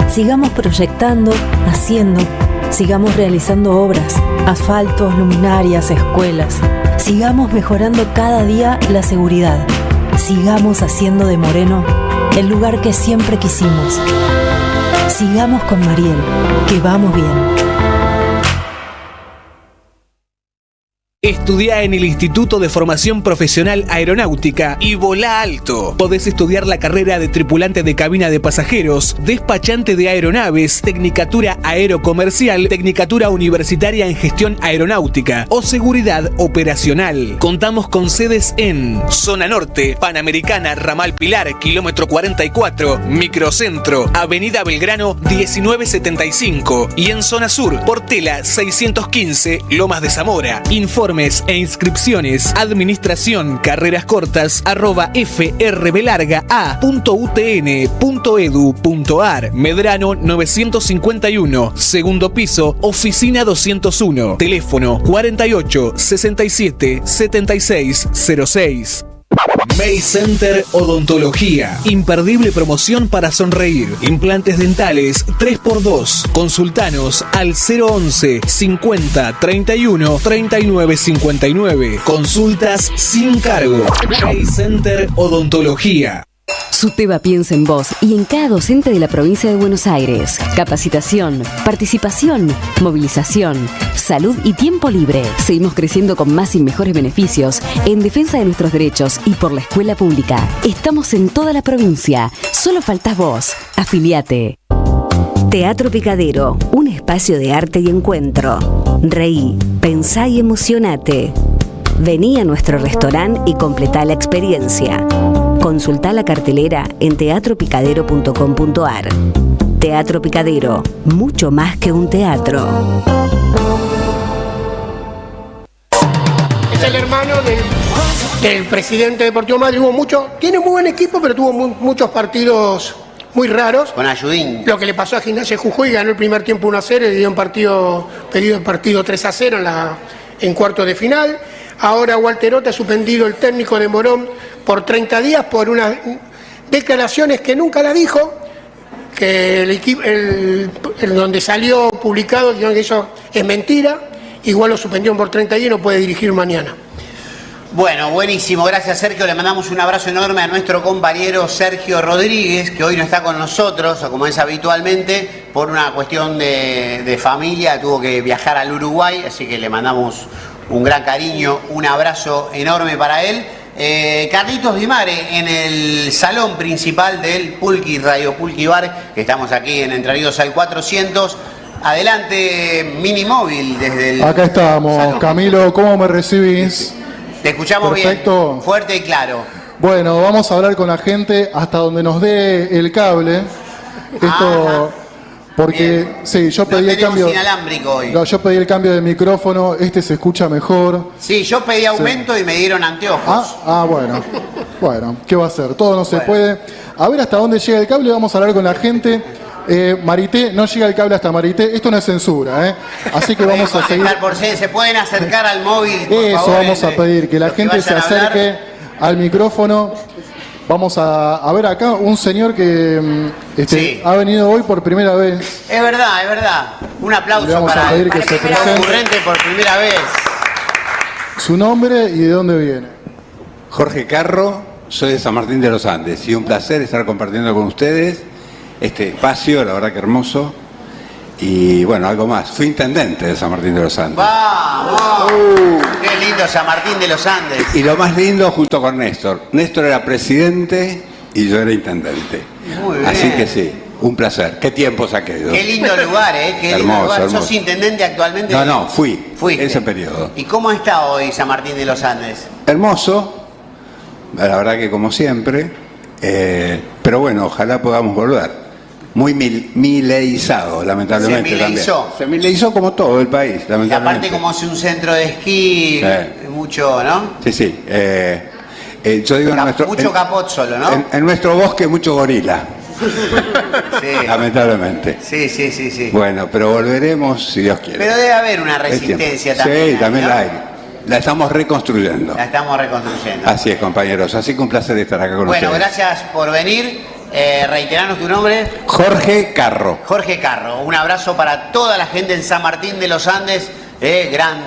Sigamos proyectando, haciendo. Sigamos realizando obras, asfaltos, luminarias, escuelas. Sigamos mejorando cada día la seguridad. Sigamos haciendo de Moreno el lugar que siempre quisimos. Sigamos con Mariel, que vamos bien. Estudia en el Instituto de Formación Profesional Aeronáutica y volá alto. Podés estudiar la carrera de tripulante de cabina de pasajeros, despachante de aeronaves, tecnicatura aerocomercial, tecnicatura universitaria en gestión aeronáutica o seguridad operacional. Contamos con sedes en Zona Norte, Panamericana, Ramal Pilar, kilómetro 44, Microcentro, Avenida Belgrano 1975 y en Zona Sur, Portela 615, Lomas de Zamora. Informes e inscripciones administración carreras cortas @frbelargaa.utn.edu.ar. Medrano 951, segundo piso, oficina 201, teléfono 48 67 76 06. May Center Odontología. Imperdible promoción para sonreír. Implantes dentales 3x2. Consultanos al 011 50 31 39 59. Consultas sin cargo. May Center Odontología. SUTEBA piensa en vos y en cada docente de la provincia de Buenos Aires. Capacitación, participación, movilización, salud y tiempo libre. Seguimos creciendo con más y mejores beneficios en defensa de nuestros derechos y por la escuela pública. Estamos en toda la provincia. Solo faltás vos. Afiliate. Teatro Picadero, un espacio de arte y encuentro. Reí, pensá y emocionate. Vení a nuestro restaurante y completá la experiencia. Consultá la cartelera en teatropicadero.com.ar. Teatro Picadero, mucho más que un teatro. Es el hermano del presidente de Deportivo Madrid. Tiene muy buen equipo, pero tuvo muchos partidos muy raros. Con Ayudín. Lo que le pasó a Gimnasia de Jujuy, ganó el primer tiempo 1-0 y dio un partido 3-0 en cuartos de final. Ahora Walterota ha suspendido el técnico de Morón por 30 días por unas declaraciones que nunca las dijo, que el donde salió publicado dijeron que eso es mentira, igual lo suspendieron por 30 días y no puede dirigir mañana. Bueno, buenísimo, gracias Sergio, le mandamos un abrazo enorme a nuestro compañero Sergio Rodríguez, que hoy no está con nosotros, como es habitualmente, por una cuestión de familia, tuvo que viajar al Uruguay, así que le mandamos un gran cariño, un abrazo enorme para él. Carlitos Di Mare en el salón principal del Pulqui, Radio Pulqui Bar, que estamos aquí en Entre Ríos al 400. Adelante, Minimóvil desde el Acá estamos, salón. Camilo, ¿cómo me recibís? Te escuchamos Perfecto. bien, fuerte y claro. Bueno, vamos a hablar con la gente hasta donde nos dé el cable. Esto, porque sí, yo pedí el cambio. Inalámbrico hoy. No, yo pedí el cambio de micrófono, este se escucha mejor. Sí, yo pedí aumento y me dieron anteojos. Bueno. Bueno, ¿qué va a hacer? Todo no se puede. A ver hasta dónde llega el cable, vamos a hablar con la gente. Marité, no llega el cable hasta Marité, esto no es censura, así que vamos a seguir. Se pueden acercar al móvil, por Eso favor, vamos a pedir, que la gente se acerque al micrófono. Vamos a ver acá un señor que ha venido hoy por primera vez. Es verdad. Un aplauso Le vamos para a pedir que el se presente. concurrente por primera vez. Su nombre y de dónde viene. Jorge Carro, soy de San Martín de los Andes y un placer estar compartiendo con ustedes este espacio, la verdad que hermoso. Y bueno, algo más, fui intendente de San Martín de los Andes. ¡Vamos! ¡Qué lindo San Martín de los Andes! Y lo más lindo, junto con Néstor. Néstor era presidente y yo era intendente. Muy bien. Así que sí, un placer. ¿Qué tiempos aquellos? Qué lindo lugar, ¿eh? Qué lindo Hermoso, lugar. hermoso. ¿Sos intendente actualmente? No, fui. Fuiste. Ese periodo. ¿Y cómo está hoy San Martín de los Andes? Hermoso, la verdad que como siempre, pero bueno, ojalá podamos volver. Muy mileizado, lamentablemente. ¿Se mileizó? También. Se mileizó como todo el país, Y lamentablemente. aparte como es un centro de esquí, mucho, ¿no? Sí. Yo digo Mucho capot solo, ¿no? en nuestro bosque mucho gorila, Sí. lamentablemente. Sí. Bueno, pero volveremos si Dios quiere. Pero debe haber una resistencia Es tiempo. también. Sí, también ¿no? la hay. La estamos reconstruyendo. La estamos reconstruyendo. Así es, compañeros. Así que un placer estar acá con Bueno, ustedes. gracias por venir. Reiteranos tu nombre. Jorge Carro. Jorge Carro. Un abrazo para toda la gente en San Martín de los Andes. Gran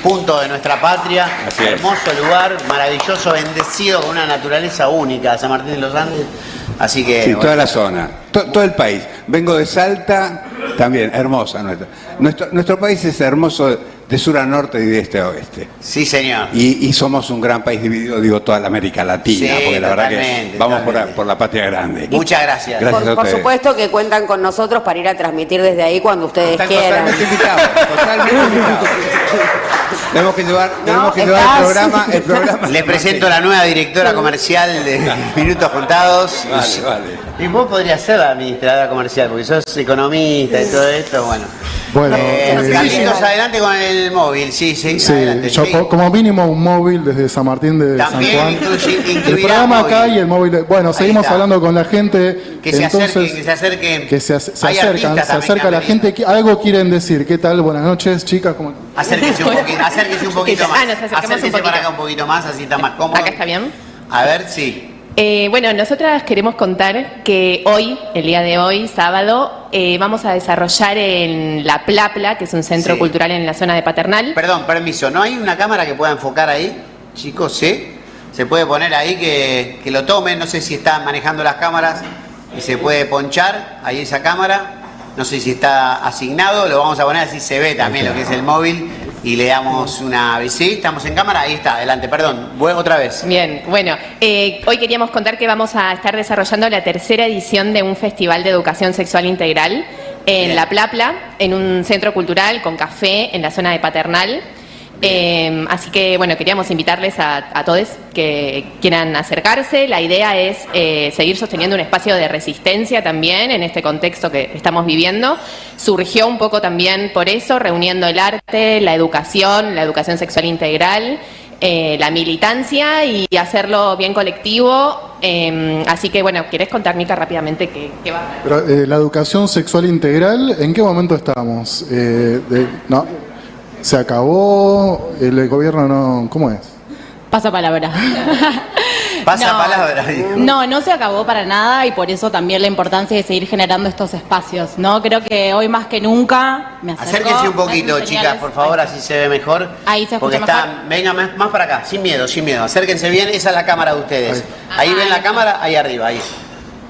punto de nuestra patria. Así es. Hermoso lugar, maravilloso, bendecido con una naturaleza única, San Martín de los Andes. Así que. Sí, bueno. toda la zona, todo el país. Vengo de Salta, también, hermosa nuestra. Nuestro país es hermoso de sur a norte y de este a oeste. Sí, señor. Y somos un gran país dividido, digo, toda la América Latina, Sí, porque la verdad que totalmente, vamos por la patria grande. Muchas gracias. Gracias a Por ustedes. supuesto que cuentan con nosotros para ir a transmitir desde ahí cuando ustedes Están quieran. totalmente invitados. Tenemos que llevar el programa. Les presento a la nueva directora comercial de Minutos Contados. Vale. Y vos podrías ser la administradora comercial, porque sos economista y todo esto, bueno. Bueno, Carlitos, adelante con el móvil, sí, adelante. yo como mínimo un móvil desde San Martín de También San Juan. incluirá El programa móvil. acá y el móvil. Bueno, seguimos está. hablando con la gente. Que se entonces, acerquen. Que se Hay acercan, artistas se también acerca que la han gente. Algo quieren decir. ¿Qué tal? Buenas noches, chicas. ¿Cómo? Acérquese un poquito más. Nos acercamos Acérquese un poquito. para acá un poquito más, así está más cómodo. ¿Acá está bien? A ver, sí. Bueno, nosotras queremos contar que hoy, el día de hoy, sábado, vamos a desarrollar en La Plapla, que es un centro cultural en la zona de Paternal. Perdón, permiso, ¿no hay una cámara que pueda enfocar ahí? Chicos, ¿sí? Se puede poner ahí que lo tomen, no sé si están manejando las cámaras y se puede ponchar ahí esa cámara, no sé si está asignado, lo vamos a poner así se ve también lo que es el móvil y le damos una... ¿Sí? ¿Estamos en cámara? Ahí está, adelante, perdón, otra vez. Bien, bueno, hoy queríamos contar que vamos a estar desarrollando la tercera edición de un festival de educación sexual integral en La Plapla, en un centro cultural con café en la zona de Paternal. Así que, bueno, queríamos invitarles a todos que quieran acercarse. La idea es seguir sosteniendo un espacio de resistencia también en este contexto que estamos viviendo. Surgió un poco también por eso, reuniendo el arte, la educación sexual integral, la militancia y hacerlo bien colectivo. Así que, bueno, ¿querés contar, Mica, rápidamente qué va a hacer? Pero, la educación sexual integral, ¿en qué momento estamos? No. ¿Se acabó? ¿El gobierno no? ¿Cómo es? Pasa palabra. Pasa palabra, dijo. No se acabó para nada y por eso también la importancia de seguir generando estos espacios, ¿no? Creo que hoy más que nunca me acerco. Acérquense un poquito, chicas, por favor, así se ve mejor. Ahí se porque escucha está, venga más para acá, sin miedo. Acérquense bien, esa es la cámara de ustedes. Ahí ven la cámara, ahí arriba, ahí.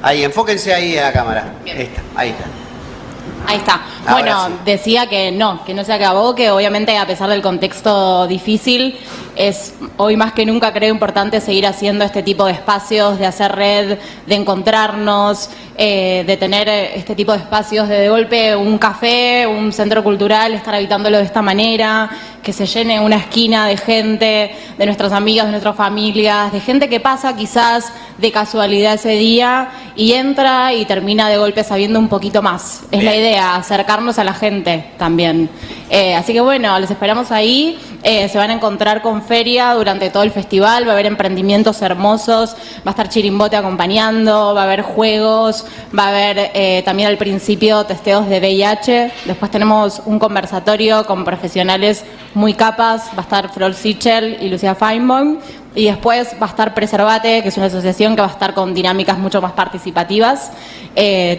Ahí, enfóquense ahí en la cámara. Ahí está. Ahí está. Ahora Bueno, sí. decía que no se acabó, que obviamente a pesar del contexto difícil, es hoy más que nunca creo importante seguir haciendo este tipo de espacios, de hacer red, de encontrarnos, de tener este tipo de espacios de golpe un café, un centro cultural, estar habitándolo de esta manera, que se llene una esquina de gente, de nuestros amigos, de nuestras familias, de gente que pasa quizás de casualidad ese día y entra y termina de golpe sabiendo un poquito más. Es la idea, acercarnos a la gente también. Así que bueno, les esperamos ahí. Se van a encontrar con feria durante todo el festival, va a haber emprendimientos hermosos, va a estar Chirimbote acompañando, va a haber juegos, va a haber también al principio testeos de VIH, después tenemos un conversatorio con profesionales muy capas, va a estar Flor Sichel y Lucía Feinbaum, y después va a estar Preservate, que es una asociación que va a estar con dinámicas mucho más participativas,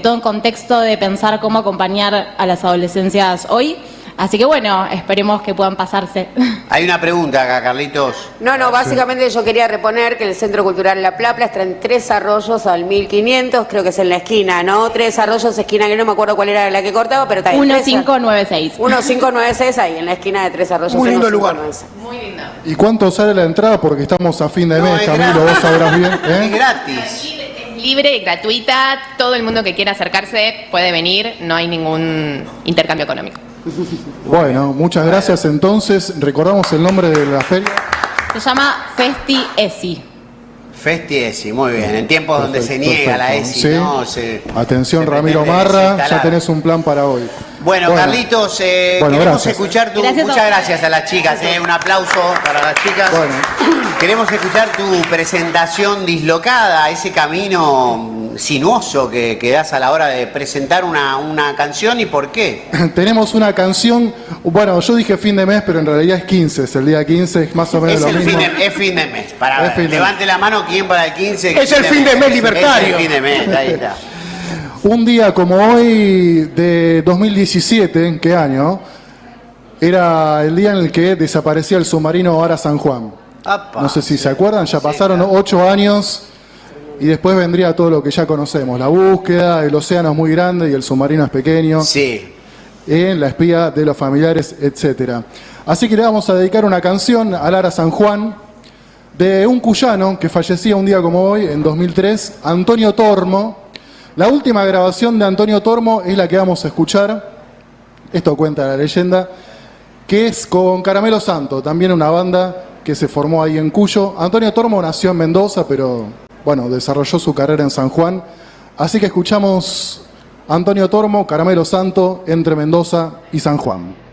todo en contexto de pensar cómo acompañar a las adolescencias hoy. Así que bueno, esperemos que puedan pasarse. Hay una pregunta acá, Carlitos. No, básicamente yo quería reponer que el Centro Cultural La Plapla está en Tres Arroyos al 1500, creo que es en la esquina, ¿no? Tres Arroyos, esquina que no me acuerdo cuál era la que cortaba, pero está ahí. 1596. 1596 ahí, en la esquina de Tres Arroyos. Muy lindo 1596. Muy lindo. ¿Y cuánto sale la entrada? Porque estamos a fin de mes, es Camilo, gratis. vos sabrás bien. Es gratis. Libre y gratuita, todo el mundo que quiera acercarse puede venir, no hay ningún intercambio económico. Bueno, muchas gracias. Entonces, recordamos el nombre de la feria. Se llama Festi ESI. Festi ESI, muy bien. En tiempos donde se niega la ESI, Sí. ¿no? Atención, se Ramiro pretende Marra, desinstalar. ya tenés un plan para hoy. Bueno, Carlitos, queremos gracias. escuchar tu... Gracias a muchas ustedes. gracias a las chicas, un aplauso para las chicas. Queremos escuchar tu presentación dislocada, ese camino sinuoso que das a la hora de presentar una canción y por qué. Tenemos una canción, bueno, yo dije fin de mes, pero en realidad es 15, es el día 15, es más o menos Es lo el mismo. es fin de mes. Para Es fin de levante la mano, ¿quién para el 15? Es el fin de mes libertario. Es el fin de mes, ahí está. Un día como hoy de 2017, ¿qué año? Era el día en el que desaparecía el submarino Ara San Juan. Apa. No sé si se acuerdan, ya pasaron 8 años y después vendría todo lo que ya conocemos. La búsqueda, el océano es muy grande y el submarino es pequeño. Sí. La espía de los familiares, etc. Así que le vamos a dedicar una canción a Ara San Juan de un cuyano que fallecía un día como hoy, en 2003, Antonio Tormo. La última grabación de Antonio Tormo es la que vamos a escuchar. Esto cuenta la leyenda, que es con Caramelo Santo, también una banda que se formó ahí en Cuyo. Antonio Tormo nació en Mendoza, pero bueno, desarrolló su carrera en San Juan. Así que escuchamos Antonio Tormo, Caramelo Santo, entre Mendoza y San Juan.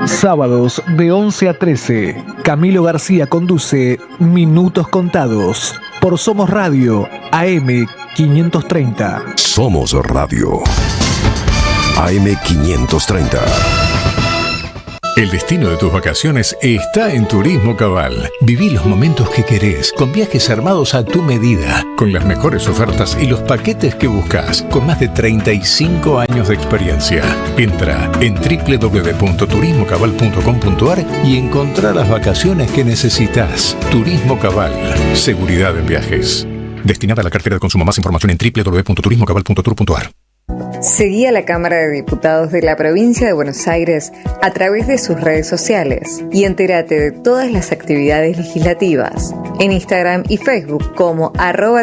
Sábados de 11 a 13. Camilo García conduce Minutos Contados por Somos Radio AM 530. Somos Radio. AM 530. El destino de tus vacaciones está en Turismo Cabal. Viví los momentos que querés, con viajes armados a tu medida, con las mejores ofertas y los paquetes que buscas, con más de 35 años de experiencia. Entra en www.turismocabal.com.ar y encontrá las vacaciones que necesitas. Turismo Cabal. Seguridad en viajes. Destinada a la cartera de consumo. Más información en www.turismocabal.tour.ar. Seguí a la Cámara de Diputados de la Provincia de Buenos Aires a través de sus redes sociales y entérate de todas las actividades legislativas en Instagram y Facebook como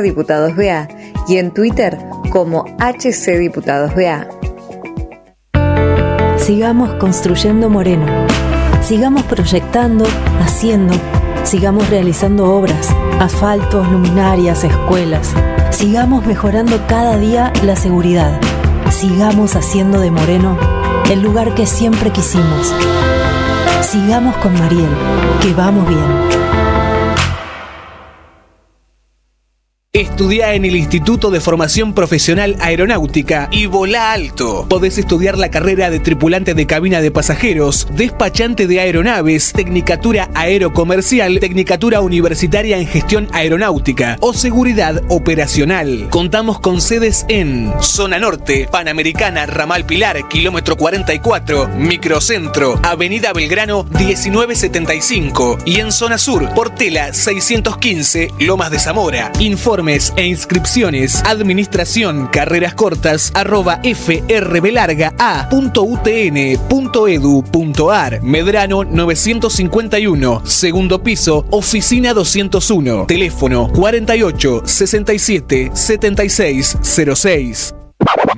@diputadosBA y en Twitter como HCDiputadosBA. Sigamos construyendo Moreno. Sigamos proyectando, haciendo. Sigamos realizando obras, asfaltos, luminarias, escuelas. Sigamos mejorando cada día la seguridad. Sigamos haciendo de Moreno el lugar que siempre quisimos. Sigamos con Mariel, que vamos bien. Estudia en el Instituto de Formación Profesional Aeronáutica y volá alto. Podés estudiar la carrera de tripulante de cabina de pasajeros, despachante de aeronaves, tecnicatura aerocomercial, tecnicatura universitaria en gestión aeronáutica o seguridad operacional. Contamos con sedes en Zona Norte, Panamericana, Ramal Pilar, kilómetro 44, Microcentro, Avenida Belgrano 1975 y en Zona Sur, Portela 615, Lomas de Zamora. Informes e inscripciones administración carreras cortas @frbelargaa.utn.edu.ar. Medrano 951, segundo piso, oficina 201, teléfono 48 67 76 06.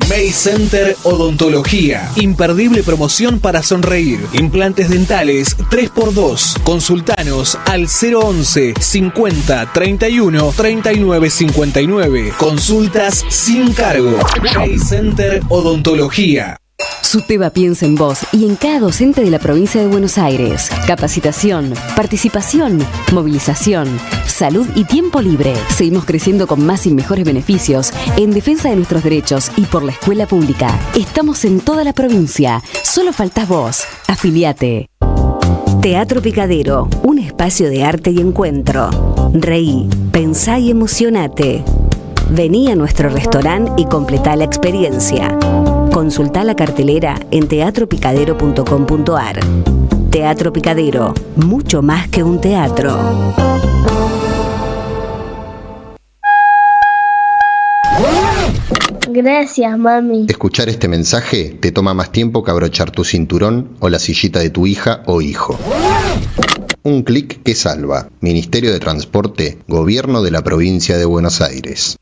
May Center Odontología. Imperdible promoción para sonreír. Implantes dentales 3x2. Consultanos al 011 50 31 39 59. Consultas sin cargo. May Center Odontología. SUTEBA piensa en vos y en cada docente de la provincia de Buenos Aires. Capacitación, participación, movilización, salud y tiempo libre. Seguimos creciendo con más y mejores beneficios en defensa de nuestros derechos y por la escuela pública. Estamos en toda la provincia. Solo faltás vos. Afiliate. Teatro Picadero, un espacio de arte y encuentro. Reí, pensá y emocionate. Vení a nuestro restaurante y completá la experiencia. Consultá la cartelera en teatropicadero.com.ar. Teatro Picadero, mucho más que un teatro. Gracias, mami. Escuchar este mensaje te toma más tiempo que abrochar tu cinturón o la sillita de tu hija o hijo. Un clic que salva. Ministerio de Transporte, Gobierno de la Provincia de Buenos Aires.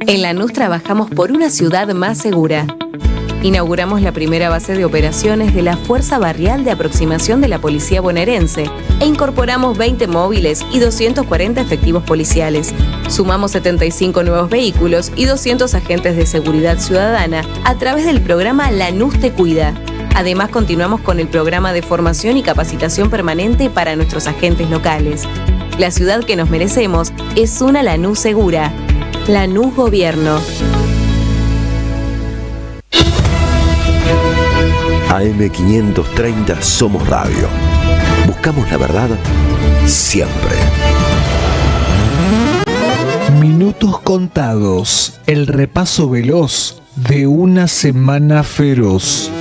En Lanús trabajamos por una ciudad más segura. Inauguramos la primera base de operaciones de la Fuerza Barrial de Aproximación de la Policía Bonaerense e incorporamos 20 móviles y 240 efectivos policiales. Sumamos 75 nuevos vehículos y 200 agentes de seguridad ciudadana a través del programa Lanús Te Cuida. Además, continuamos con el programa de formación y capacitación permanente para nuestros agentes locales. La ciudad que nos merecemos es una Lanús segura. Lanús Gobierno. AM 530 Somos Radio. Buscamos la verdad siempre. Minutos contados. El repaso veloz de una semana feroz.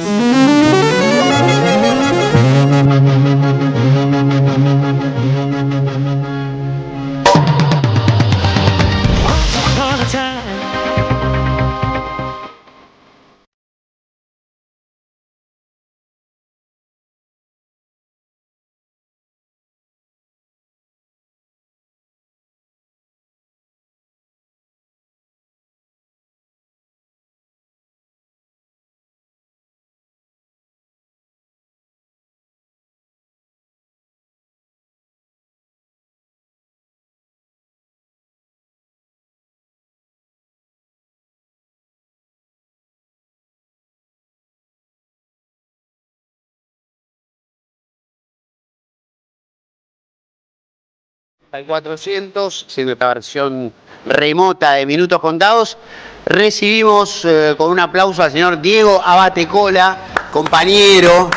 400, siendo esta versión remota de Minutos Contados. Recibimos con un aplauso al señor Diego Abate Cola, compañero.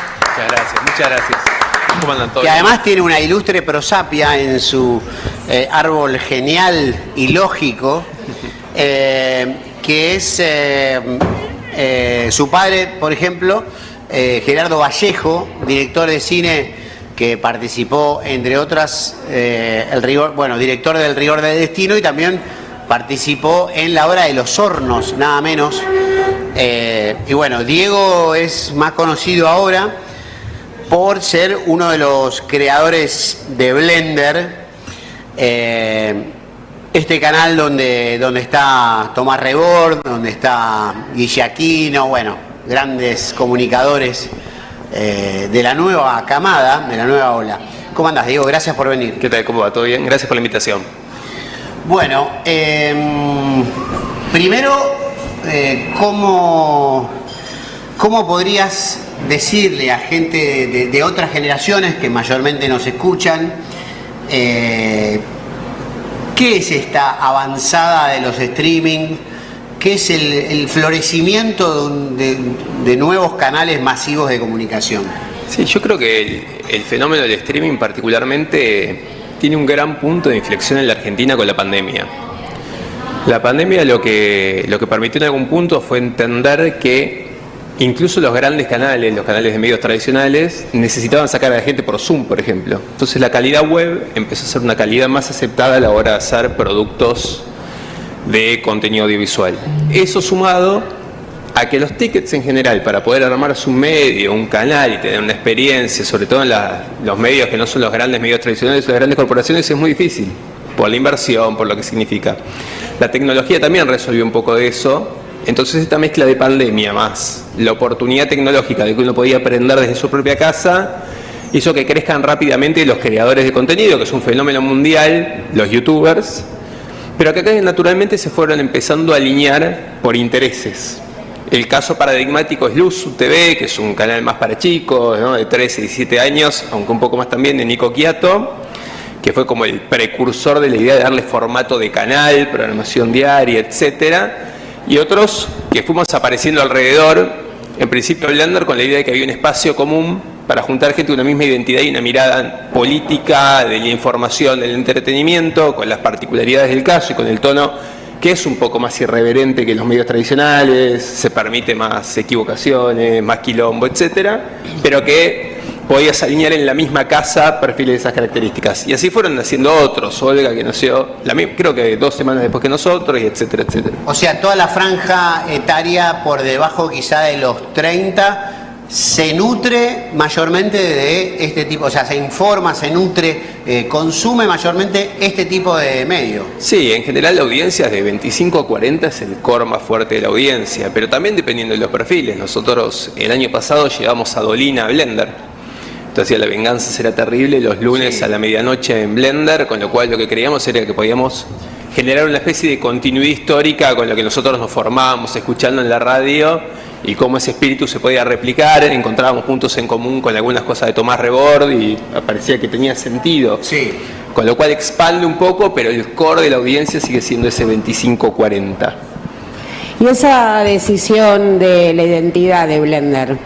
Muchas gracias. ¿Cómo andan todos? Que además tiene una ilustre prosapia en su árbol genial y lógico, que es su padre, por ejemplo, Gerardo Vallejo, director de cine que participó, entre otras, director del Rigor del Destino, y también participó en la obra de Los Hornos, nada menos. Y bueno, Diego es más conocido ahora por ser uno de los creadores de Blender, este canal donde está Tomás Rebord, donde está Guille Aquino, bueno, grandes comunicadores de la nueva camada, de la nueva ola. ¿Cómo andas, Diego? Gracias por venir. ¿Qué tal? ¿Cómo va? ¿Todo bien? Gracias por la invitación. Bueno, primero, ¿cómo podrías decirle a gente de otras generaciones que mayormente nos escuchan, qué es esta avanzada de los streaming? ¿Qué es el florecimiento de nuevos canales masivos de comunicación? Sí, yo creo que el fenómeno del streaming particularmente tiene un gran punto de inflexión en la Argentina con la pandemia. La pandemia lo que permitió en algún punto fue entender que incluso los grandes canales, los canales de medios tradicionales, necesitaban sacar a la gente por Zoom, por ejemplo. Entonces la calidad web empezó a ser una calidad más aceptada a la hora de hacer productos de contenido audiovisual. Eso sumado a que los tickets en general, para poder armarse un medio, un canal y tener una experiencia, sobre todo en los medios que no son los grandes medios tradicionales o las grandes corporaciones, es muy difícil, por la inversión, por lo que significa. La tecnología también resolvió un poco de eso. Entonces esta mezcla de pandemia más la oportunidad tecnológica de que uno podía aprender desde su propia casa hizo que crezcan rápidamente los creadores de contenido, que es un fenómeno mundial, los youtubers, pero que acá naturalmente se fueron empezando a alinear por intereses. El caso paradigmático es Luz TV, que es un canal más para chicos, ¿no? De 13, 17 años, aunque un poco más también, de Nico Quiato, que fue como el precursor de la idea de darle formato de canal, programación diaria, etcétera. Y otros que fuimos apareciendo alrededor, en principio Blender, con la idea de que había un espacio común para juntar gente de una misma identidad y una mirada política, de la información, del entretenimiento, con las particularidades del caso y con el tono que es un poco más irreverente que los medios tradicionales, se permite más equivocaciones, más quilombo, etcétera, pero que podías alinear en la misma casa perfiles de esas características. Y así fueron naciendo otros, Olga, que nació creo que 2 semanas después que nosotros, y etcétera, etcétera. O sea, toda la franja etaria por debajo quizá de los 30 se nutre mayormente de este tipo, o sea, se informa, se nutre, consume mayormente este tipo de medio. Sí, en general la audiencia de 25 a 40 es el core más fuerte de la audiencia, pero también dependiendo de los perfiles. Nosotros el año pasado llevamos a Dolina a Blender. Entonces La Venganza Será Terrible los lunes a la medianoche en Blender, con lo cual lo que creíamos era que podíamos generar una especie de continuidad histórica con lo que nosotros nos formábamos escuchando en la radio y cómo ese espíritu se podía replicar. Encontrábamos puntos en común con algunas cosas de Tomás Rebord y parecía que tenía sentido. Sí. Con lo cual expande un poco, pero el core de la audiencia sigue siendo ese 25-40. Y esa decisión de la identidad de Blender,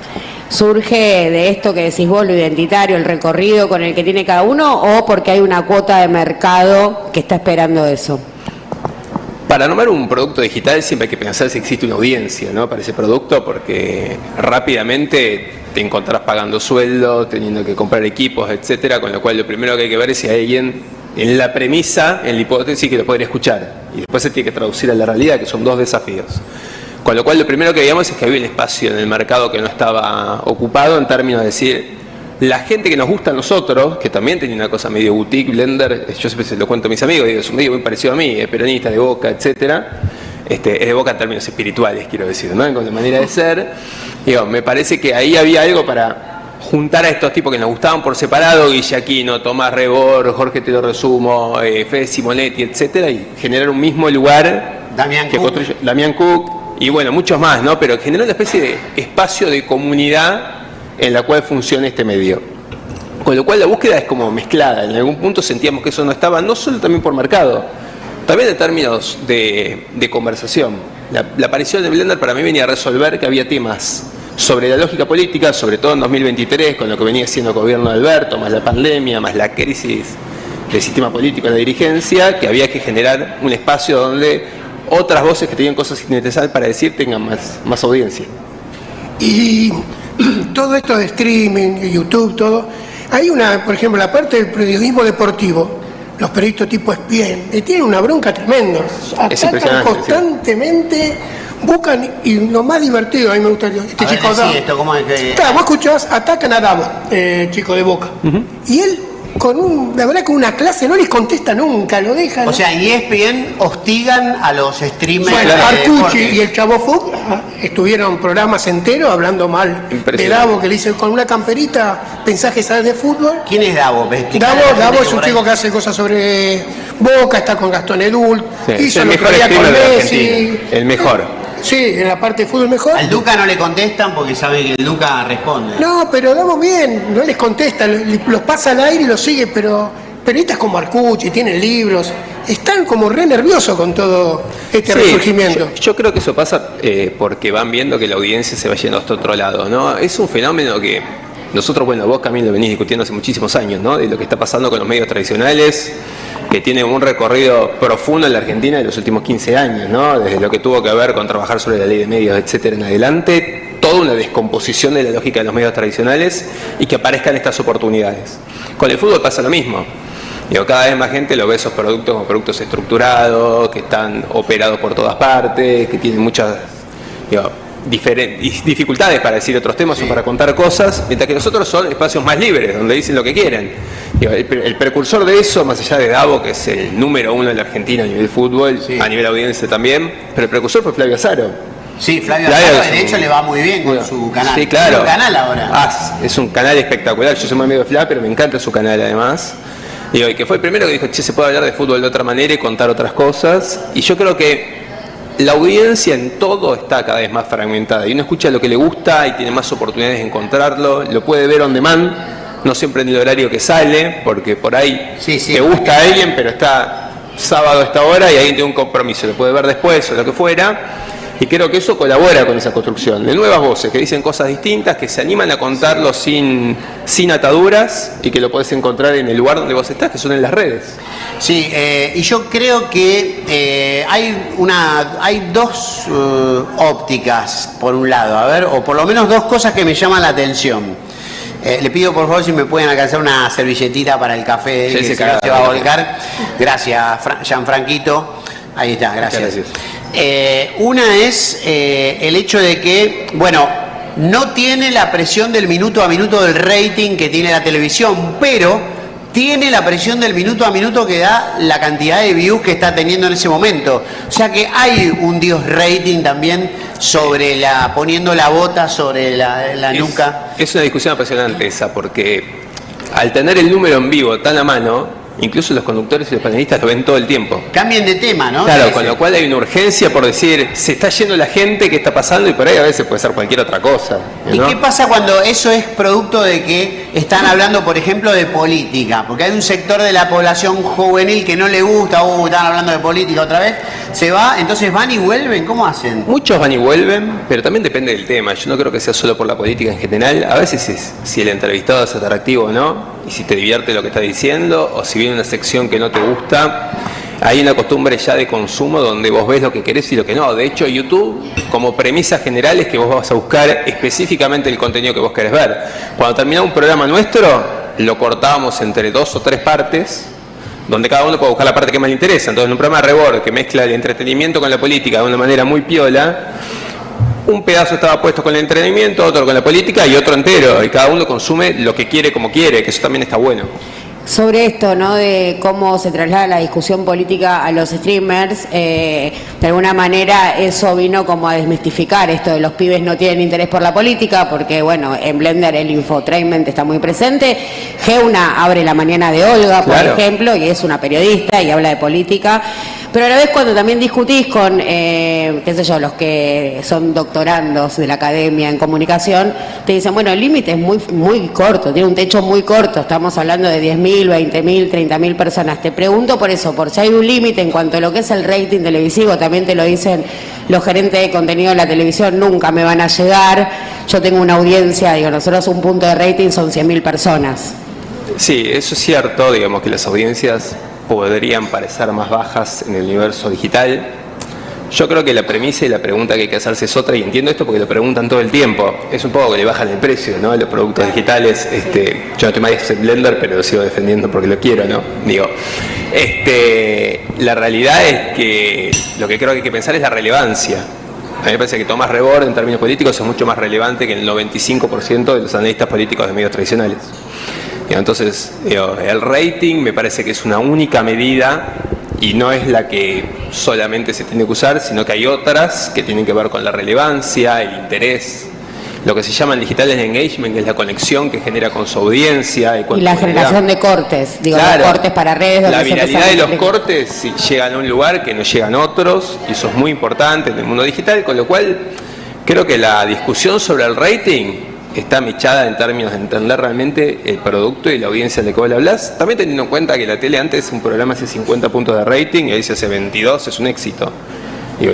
¿surge de esto que decís vos, lo identitario, el recorrido con el que tiene cada uno, o porque hay una cuota de mercado que está esperando eso? Para nombrar un producto digital siempre hay que pensar si existe una audiencia, ¿no?, para ese producto, porque rápidamente te encontrás pagando sueldo, teniendo que comprar equipos, etcétera, con lo cual lo primero que hay que ver es si hay alguien en la premisa, en la hipótesis, que lo podría escuchar. Y después se tiene que traducir a la realidad, que son 2 desafíos. Con lo cual lo primero que veíamos es que había un espacio en el mercado que no estaba ocupado, en términos de decir, la gente que nos gusta a nosotros, que también tenía una cosa medio boutique, Blender, yo siempre se lo cuento a mis amigos, digo, es un medio muy parecido a mí, es peronista, de Boca, etcétera, es de Boca en términos espirituales, quiero decir, ¿no?, con la manera de ser. Digo, me parece que ahí había algo para juntar a estos tipos que nos gustaban por separado, Guille Aquino, Tomás Rebord, Jorge Te lo resumo, Fede Simonetti, etcétera, y generar un mismo lugar. Damián Cook, y bueno, muchos más, ¿no?, pero generar una especie de espacio de comunidad en la cual funciona este medio. Con lo cual la búsqueda es como mezclada. En algún punto sentíamos que eso no estaba, no solo también por mercado, también en términos de conversación. La aparición de Blender para mí venía a resolver que había temas sobre la lógica política, sobre todo en 2023, con lo que venía siendo el gobierno de Alberto, más la pandemia, más la crisis del sistema político de la dirigencia, que había que generar un espacio donde otras voces que tenían cosas interesantes para decir tengan más audiencia. Y todo esto de streaming, YouTube, todo, hay por ejemplo, la parte del periodismo deportivo, los periodistas tipo ESPN, tienen una bronca tremenda, atacan constantemente, buscan, y lo más divertido, a mí me gusta ¿Cómo es que...? Claro, vos escuchás, atacan a Davo, chico de Boca, y él, la verdad, con una clase no les contesta nunca, lo dejan. O sea, y ESPN hostigan a los streamers. Bueno, Arcucci y el Chavo Fug estuvieron programas enteros hablando mal de Davo, que le dice con una camperita, pensás que sabes de fútbol. ¿Quién es Davo? Davo es un chico que hace cosas sobre Boca, está con Gastón Edul, hizo el lo mejor que con streamer de Messi. Argentina, el mejor. Sí, en la parte de fútbol mejor. Al Duca no le contestan porque sabe que el Duca responde. No, pero Davo bien, no les contesta, los pasa al aire y los sigue, pero periodistas como Arcucci tienen libros, están como re nerviosos con todo este resurgimiento. Yo creo que eso pasa porque van viendo que la audiencia se va yendo hasta otro lado, ¿no? Es un fenómeno que nosotros, bueno, vos, Camilo, lo venís discutiendo hace muchísimos años, ¿no? De lo que está pasando con los medios tradicionales, que tiene un recorrido profundo en la Argentina en los últimos 15 años, ¿no? Desde lo que tuvo que ver con trabajar sobre la ley de medios, etcétera, en adelante, toda una descomposición de la lógica de los medios tradicionales y que aparezcan estas oportunidades. Con el fútbol pasa lo mismo. Cada vez más gente lo ve esos productos como productos estructurados, que están operados por todas partes, que tienen muchas dificultades para decir otros temas o para contar cosas, mientras que los otros son espacios más libres, donde dicen lo que quieren. El precursor de eso, más allá de Davo, que es el número 1 de la Argentina a nivel fútbol, a nivel audiencia también, pero el precursor fue Flavio Azaro. Sí, Flavio Azaro, de hecho, le va muy bien con su canal. Sí, claro. ¿Tiene un canal ahora? Es un canal espectacular. Yo soy muy amigo de Flavio, pero me encanta su canal además. Y que fue el primero que dijo, se puede hablar de fútbol de otra manera y contar otras cosas. Y yo creo que la audiencia en todo está cada vez más fragmentada. Y uno escucha lo que le gusta y tiene más oportunidades de encontrarlo. Lo puede ver on demand, no siempre en el horario que sale, porque por ahí te gusta a alguien, pero está sábado a esta hora y alguien tiene un compromiso. Lo puede ver después o lo que fuera. Y creo que eso colabora con esa construcción de nuevas voces que dicen cosas distintas, que se animan a contarlo sin ataduras y que lo podés encontrar en el lugar donde vos estás, que son en las redes. Sí, y yo creo que hay dos ópticas, por un lado, a ver, o por lo menos dos cosas que me llaman la atención. Le pido por favor si me pueden alcanzar una servilletita para el café que se va a volcar. Gracias, Gianfranquito. Ahí está, gracias. Una es el hecho de que, bueno, no tiene la presión del minuto a minuto del rating que tiene la televisión, pero tiene la presión del minuto a minuto que da la cantidad de views que está teniendo en ese momento. O sea que hay un dios rating también sobre poniendo la bota sobre la nuca. Es una discusión apasionante esa, porque al tener el número en vivo tan a mano, incluso los conductores y los panelistas lo ven todo el tiempo. Cambien de tema, ¿no? Claro, con lo cual hay una urgencia por decir, se está yendo la gente, ¿qué está pasando? Y por ahí a veces puede ser cualquier otra cosa, ¿no? ¿Y qué pasa cuando eso es producto de que están hablando, por ejemplo, de política? Porque hay un sector de la población juvenil que no le gusta, están hablando de política otra vez, se va, entonces van y vuelven, ¿cómo hacen? Muchos van y vuelven, pero también depende del tema. Yo no creo que sea solo por la política en general. A veces es si el entrevistado es atractivo o no, y si te divierte lo que está diciendo, o si viene una sección que no te gusta. Hay una costumbre ya de consumo donde vos ves lo que querés y lo que no. De hecho, YouTube, como premisa general, es que vos vas a buscar específicamente el contenido que vos querés ver. Cuando terminaba un programa nuestro, lo cortábamos entre 2 o 3 partes, donde cada uno puede buscar la parte que más le interesa. Entonces, en un programa de Rebord que mezcla el entretenimiento con la política de una manera muy piola, un pedazo estaba puesto con el entretenimiento, otro con la política y otro entero. Y cada uno consume lo que quiere como quiere, que eso también está bueno. Sobre esto, ¿no? De cómo se traslada la discusión política a los streamers, de alguna manera eso vino como a desmistificar esto de los pibes no tienen interés por la política, porque bueno, en Blender el infotainment está muy presente. Geuna abre La Mañana de Olga, por ejemplo, y es una periodista y habla de política. Pero a la vez cuando también discutís con, qué sé yo, los que son doctorandos de la academia en comunicación, te dicen, bueno, el límite es muy corto, tiene un techo muy corto, estamos hablando de 10.000, 20.000, 30.000 personas. Te pregunto por eso, por si hay un límite en cuanto a lo que es el rating televisivo, también te lo dicen los gerentes de contenido de la televisión, nunca me van a llegar, yo tengo una audiencia, digo, nosotros un punto de rating son 100.000 personas. Sí, eso es cierto, digamos que las audiencias podrían parecer más bajas en el universo digital. Yo creo que la premisa y la pregunta que hay que hacerse es otra, y entiendo esto porque lo preguntan todo el tiempo. Es un poco que le bajan el precio, ¿no?, de los productos digitales. Yo no te más Blender, pero lo sigo defendiendo porque lo quiero, ¿no? Digo, la realidad es que lo que creo que hay que pensar es la relevancia. A mí me parece que Tomás Rebord, en términos políticos, es mucho más relevante que el 95% de los analistas políticos de medios tradicionales. Entonces, el rating me parece que es una única medida y no es la que solamente se tiene que usar, sino que hay otras que tienen que ver con la relevancia, el interés, lo que se llama en digital el engagement, que es la conexión que genera con su audiencia. Y la generación de cortes, digo, claro, los cortes para redes. La viralidad de los cortes si llegan a un lugar que no llegan otros, y eso es muy importante en el mundo digital, con lo cual creo que la discusión sobre el rating está mechada en términos de entender realmente el producto y la audiencia de la cual hablas, también teniendo en cuenta que la tele antes un programa hace 50 puntos de rating y hoy se hace 22, es un éxito. Y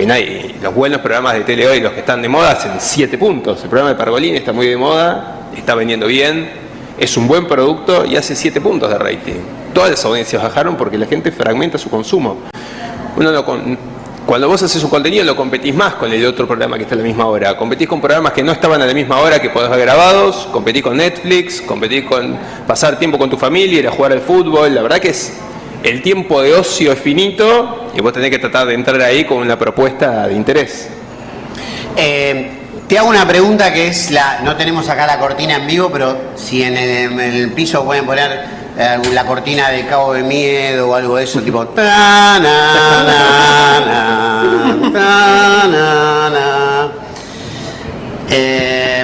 los buenos programas de tele hoy, los que están de moda, hacen 7 puntos. El programa de Pergolini está muy de moda, está vendiendo bien, es un buen producto y hace 7 puntos de rating. Todas las audiencias bajaron porque la gente fragmenta su consumo. Cuando vos haces un contenido lo competís más con el otro programa que está a la misma hora. Competís con programas que no estaban a la misma hora que podés ver grabados, competís con Netflix, competís con pasar tiempo con tu familia, ir a jugar al fútbol. La verdad que el tiempo de ocio es finito y vos tenés que tratar de entrar ahí con una propuesta de interés. Te hago una pregunta que es no tenemos acá la cortina en vivo, pero si en el piso pueden poner la cortina de Cabo de Miedo o algo de eso, tipo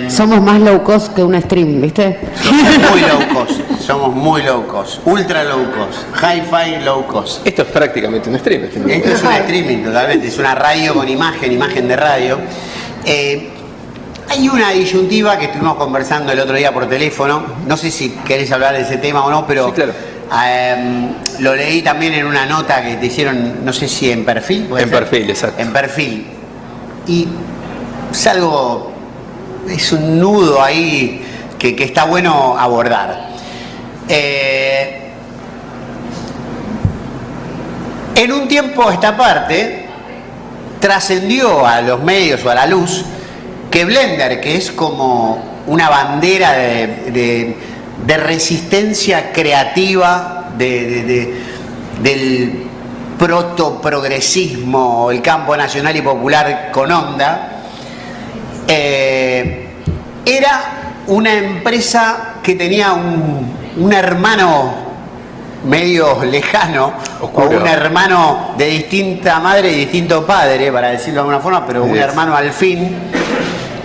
somos más low cost que un stream, ¿viste? Somos muy low cost, ultra low cost, hi-fi low cost. Esto es prácticamente un stream. Esto es un streaming totalmente, es una radio con imagen de radio. Hay una disyuntiva que estuvimos conversando el otro día por teléfono, no sé si querés hablar de ese tema o no, pero sí, claro. Lo leí también en una nota que te hicieron, no sé si en Perfil. En Perfil, exacto. En Perfil. Y es un nudo ahí que está bueno abordar. En un tiempo esta parte trascendió a los medios o a la luz que Blender, que es como una bandera de resistencia creativa del proto-progresismo, el campo nacional y popular con onda, era una empresa que tenía un hermano medio lejano, oscuro, o un hermano de distinta madre y distinto padre, para decirlo de alguna forma, pero un hermano al fin,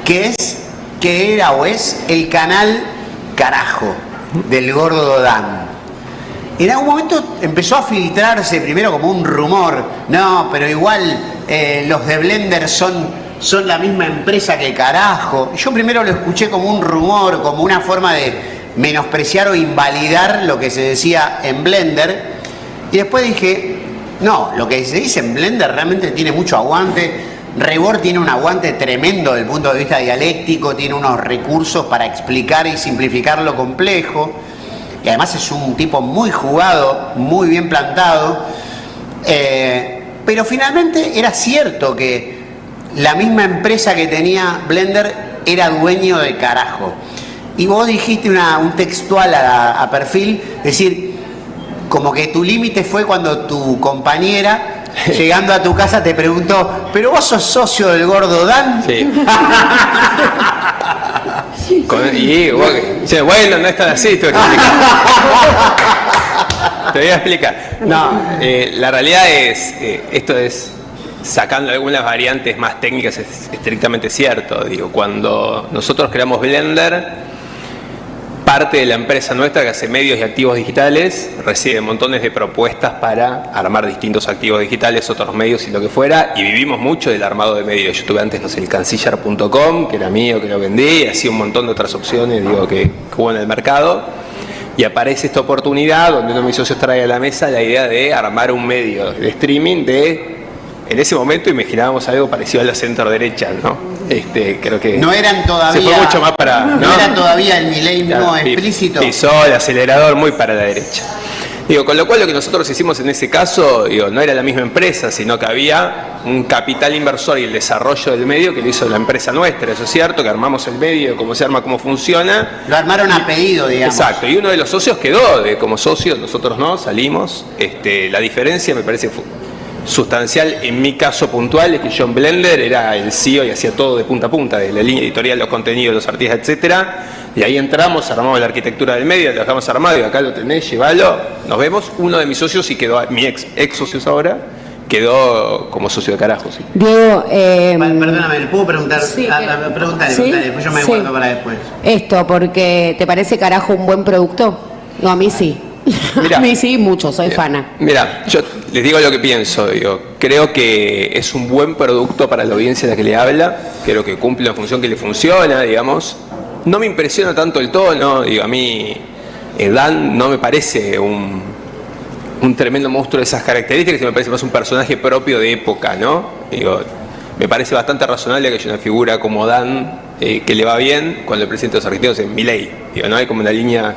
que era o es el canal Carajo del Gordo Dan. En algún momento empezó a filtrarse primero como un rumor, no, pero igual los de Blender son la misma empresa que Carajo. Yo primero lo escuché como un rumor, como una forma de menospreciar o invalidar lo que se decía en Blender, y después dije, no, lo que se dice en Blender realmente tiene mucho aguante. Rebord tiene un aguante tremendo desde el punto de vista dialéctico, tiene unos recursos para explicar y simplificar lo complejo, y además es un tipo muy jugado, muy bien plantado, pero finalmente era cierto que la misma empresa que tenía Blender era dueño de Carajo. Y vos dijiste un textual a Perfil, decir, como que tu límite fue cuando tu compañera, llegando a tu casa, te preguntó, ¿pero vos sos socio del Gordo Dan? Sí. Bueno, no es tan así, te voy a explicar. No, la realidad es, esto es, sacando algunas variantes más técnicas, es estrictamente cierto. Digo, cuando nosotros creamos Blender, parte de la empresa nuestra que hace medios y activos digitales recibe montones de propuestas para armar distintos activos digitales, otros medios y lo que fuera, y vivimos mucho del armado de medios. Yo tuve antes, no sé, el canciller.com, que era mío, que lo vendí, y hacía un montón de otras opciones, digo, que hubo en el mercado, y aparece esta oportunidad donde uno de mis socios trae a la mesa la idea de armar un medio de streaming en ese momento imaginábamos algo parecido a la centro-derecha, ¿no? Creo que no eran todavía, se fue mucho más para, no era todavía el milenismo explícito. Pisó el acelerador muy para la derecha. Digo, con lo cual lo que nosotros hicimos en ese caso, no era la misma empresa, sino que había un capital inversor y el desarrollo del medio que lo hizo la empresa nuestra, eso es cierto, que armamos el medio, cómo se arma, cómo funciona. Lo armaron a pedido, digamos. Exacto, y uno de los socios quedó como socio, nosotros no, salimos. La diferencia me parece sustancial en mi caso puntual es que John Blender era el CEO y hacía todo de punta a punta, de la línea editorial, los contenidos, los artistas, etcétera. Y ahí entramos, armamos la arquitectura del medio, lo dejamos armado y acá lo tenés, llévalo, nos vemos. Uno de mis socios y quedó, mi ex socios ahora, quedó como socio de carajo. Sí. Diego, perdóname, ¿le puedo preguntar? Sí, Preguntale, ¿sí? después yo me guardo para después. Esto, porque ¿te parece carajo un buen producto? No, a mí sí. Mirá, a mí sí, mucho, soy fana. Mira, yo les digo lo que pienso, creo que es un buen producto para la audiencia a la que le habla, creo que cumple la función que le funciona, digamos. No me impresiona tanto el tono, a mí Dan no me parece un tremendo monstruo de esas características, me parece más un personaje propio de época, ¿no? Me parece bastante razonable que haya una figura como Dan que le va bien cuando el presidente de los argentinos es Milei, no hay como una línea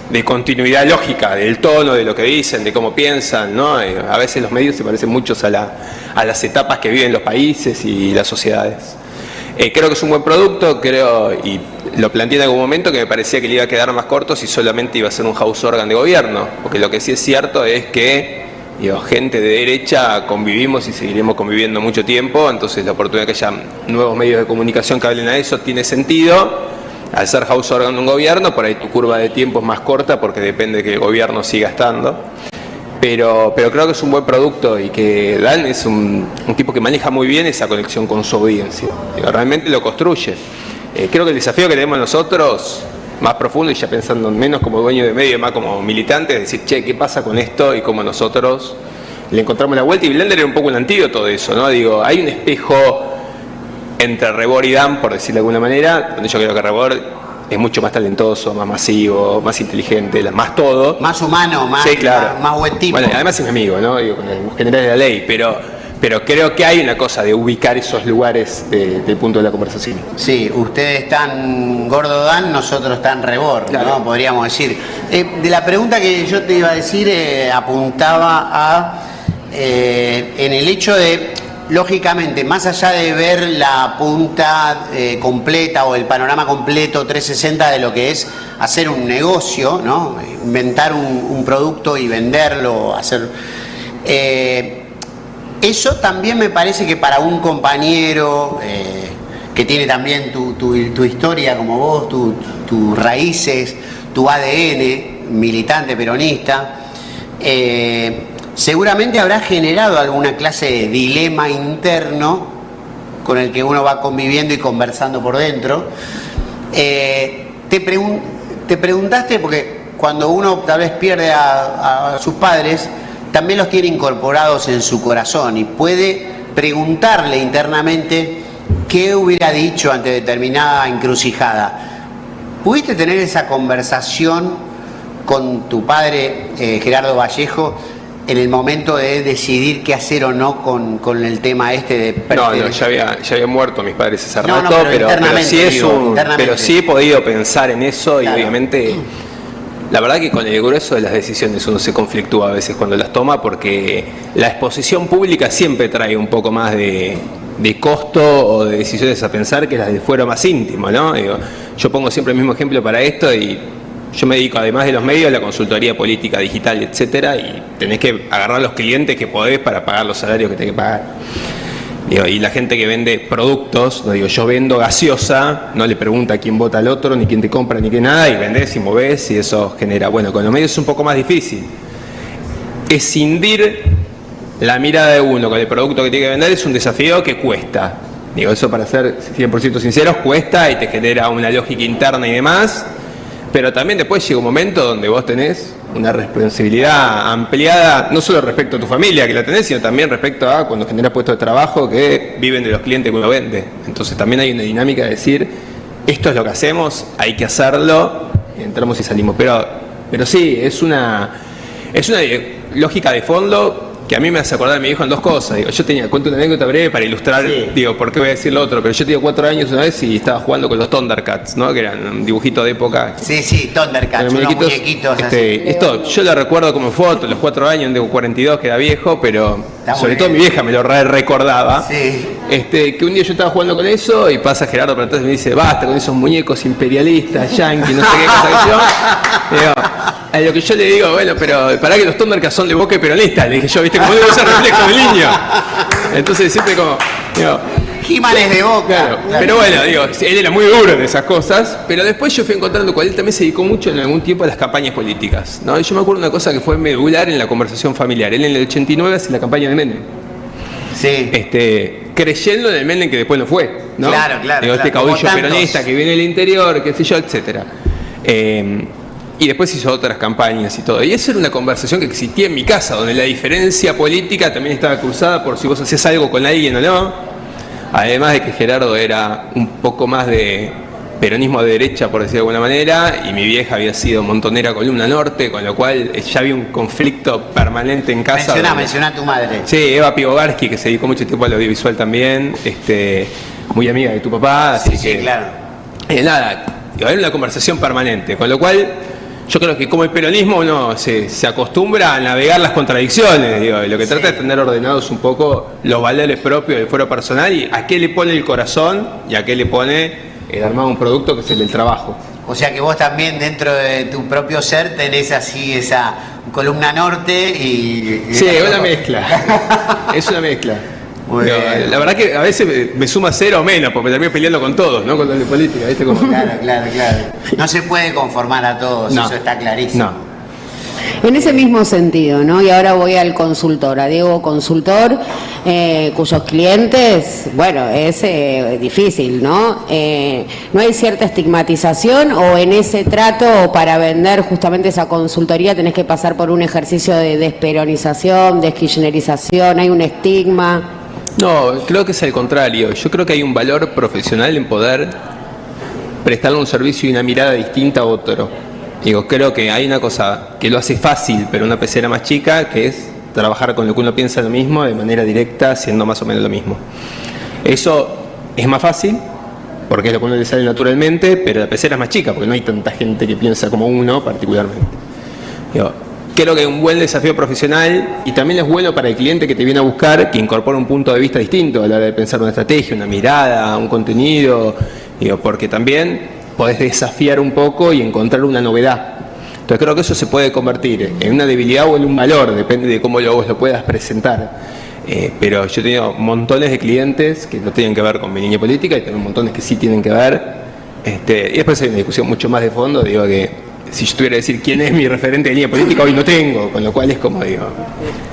de continuidad lógica del tono, de lo que dicen, de cómo piensan, ¿no? A veces los medios se parecen mucho a las etapas que viven los países y las sociedades. Creo que es un buen producto, y lo planteé en algún momento que me parecía que le iba a quedar más corto si solamente iba a ser un house organ de gobierno, porque lo que sí es cierto es que gente de derecha convivimos y seguiremos conviviendo mucho tiempo, entonces la oportunidad que haya nuevos medios de comunicación que hablen a eso tiene sentido. Al ser house organ de un gobierno, por ahí tu curva de tiempo es más corta porque depende de que el gobierno siga estando. Pero creo que es un buen producto y que Dan es un tipo que maneja muy bien esa conexión con su audiencia. Realmente lo construye. Creo que el desafío que tenemos nosotros, más profundo y ya pensando menos como dueño de medio, más como militante, es decir, che, ¿qué pasa con esto? Y cómo nosotros le encontramos la vuelta. Y Blender era un poco un antídoto de eso, ¿no? Hay un espejo entre Rebord y Dan, por decirlo de alguna manera, donde yo creo que Rebord es mucho más talentoso, más masivo, más inteligente, más todo. Más humano, más, sí, claro. más buen tipo. Bueno, además es mi amigo, ¿no? Con el general de la ley, pero creo que hay una cosa de ubicar esos lugares del punto de la conversación. Sí, ustedes están gordo Dan, nosotros están Rebord, claro, ¿no? Podríamos decir. De la pregunta que yo te iba a decir, apuntaba a en el hecho de, lógicamente, más allá de ver la punta completa o el panorama completo 360 de lo que es hacer un negocio, ¿no? Inventar un producto y venderlo, hacer... eso también me parece que para un compañero que tiene también tu historia como vos, tus raíces, tu ADN militante peronista, seguramente habrá generado alguna clase de dilema interno con el que uno va conviviendo y conversando por dentro. Te preguntaste, porque cuando uno tal vez pierde a sus padres, también los tiene incorporados en su corazón y puede preguntarle internamente qué hubiera dicho ante determinada encrucijada. ¿Pudiste tener esa conversación con tu padre, Gerardo Vallejo, en el momento de decidir qué hacer o no con el tema de No, ya había muerto mis padres hace rato, pero sí he podido pensar en eso y obviamente la verdad que con el grueso de las decisiones uno se conflictúa a veces cuando las toma, porque la exposición pública siempre trae un poco más de costo o de decisiones a pensar que las del fuero más íntimo, ¿no? Yo pongo siempre el mismo ejemplo para esto y yo me dedico, además de los medios, a la consultoría política, digital, etcétera, y tenés que agarrar los clientes que podés para pagar los salarios que tenés que pagar. Y la gente que vende productos, yo vendo gaseosa, no le pregunta a quién vota al otro, ni quién te compra, ni qué nada, y vendés y movés, y eso genera... Bueno, con los medios es un poco más difícil. Escindir la mirada de uno con el producto que tiene que vender es un desafío que cuesta. Eso, para ser 100% sinceros, cuesta y te genera una lógica interna y demás. Pero también después llega un momento donde vos tenés una responsabilidad ampliada, no solo respecto a tu familia que la tenés, sino también respecto a cuando generas puestos de trabajo que viven de los clientes que uno vende. Entonces también hay una dinámica de decir, esto es lo que hacemos, hay que hacerlo, y entramos y salimos. Pero sí, es una lógica de fondo que a mí me hace acordar a mi hijo en dos cosas. Digo, cuento una anécdota breve para ilustrar, digo, por qué voy a decir lo otro, pero yo tenía 4 años una vez y estaba jugando con los Thundercats, ¿no? Que eran un dibujito de época. Sí, Thundercats, unos muñequitos así. Esto yo lo recuerdo como foto, los 4 años, tengo 42, que era viejo, pero sobre todo mi vieja me lo recordaba. Sí. Que un día yo estaba jugando con eso y pasa Gerardo por atrás y me dice, basta con esos muñecos imperialistas, yanquis, no sé qué cosa que yo. Digo, a lo que yo le digo, bueno, pero para que los Thundercats son de Boca y peronistas, le dije yo, viste, como debe ser reflejo del niño. Entonces siempre como, digo, He-Man de Boca. Claro. Pero bueno, digo, él era muy duro en esas cosas, pero después yo fui encontrando cuál él también se dedicó mucho en algún tiempo a las campañas políticas, ¿no? Y yo me acuerdo una cosa que fue medular en la conversación familiar. Él en el 89 hace la campaña de Menem. Sí. Creyendo en el Menem que después no fue, ¿no? Claro. Digo, este caudillo peronista que viene del interior, qué sé yo, etcétera. Y después hizo otras campañas y todo. Y esa era una conversación que existía en mi casa, donde la diferencia política también estaba cruzada por si vos hacías algo con alguien o no. Además de que Gerardo era un poco más de peronismo de derecha, por decirlo de alguna manera, y mi vieja había sido montonera Columna Norte, con lo cual ya había un conflicto permanente en casa. Menciona a tu madre. Sí, Eva Pivovarsky, que se dedicó mucho tiempo al audiovisual también, muy amiga de tu papá, así que... Sí, claro. Nada, era una conversación permanente, con lo cual... Yo creo que como el peronismo uno se acostumbra a navegar las contradicciones, digo, y lo que trata es de tener ordenados un poco los valores propios del fuero personal y a qué le pone el corazón y a qué le pone el armado un producto que es el del trabajo. O sea que vos también dentro de tu propio ser tenés así esa Columna Norte y... Sí, es una mezcla, es una mezcla. Digo, la verdad que a veces me suma 0 o menos, porque me termino peleando con todos, ¿no? Con los de política, ¿viste? Como... Claro. No se puede conformar a todos, no, eso está clarísimo. No. En ese mismo sentido, ¿no? Y ahora voy al consultor, a Diego Consultor, cuyos clientes, bueno, es difícil, ¿no? ¿No hay cierta estigmatización o en ese trato para vender justamente esa consultoría tenés que pasar por un ejercicio de desperonización, deskirchnerización, hay un estigma? No, creo que es al contrario. Yo creo que hay un valor profesional en poder prestarle un servicio y una mirada distinta a otro. Digo, creo que hay una cosa que lo hace fácil, pero una pecera más chica, que es trabajar con lo que uno piensa lo mismo, de manera directa, haciendo más o menos lo mismo. Eso es más fácil, porque es lo que uno le sale naturalmente, pero la pecera es más chica, porque no hay tanta gente que piensa como uno particularmente. Digo, creo que es un buen desafío profesional y también es bueno para el cliente que te viene a buscar, que incorpora un punto de vista distinto a la hora de pensar una estrategia, una mirada, un contenido, digo, porque también podés desafiar un poco y encontrar una novedad. Entonces creo que eso se puede convertir en una debilidad o en un valor, depende de cómo vos lo puedas presentar. Pero yo he tenido montones de clientes que no tienen que ver con mi línea política y tengo montones que sí tienen que ver. Y después hay una discusión mucho más de fondo, digo que si yo tuviera que decir quién es mi referente de línea política, hoy no tengo, con lo cual es como digo,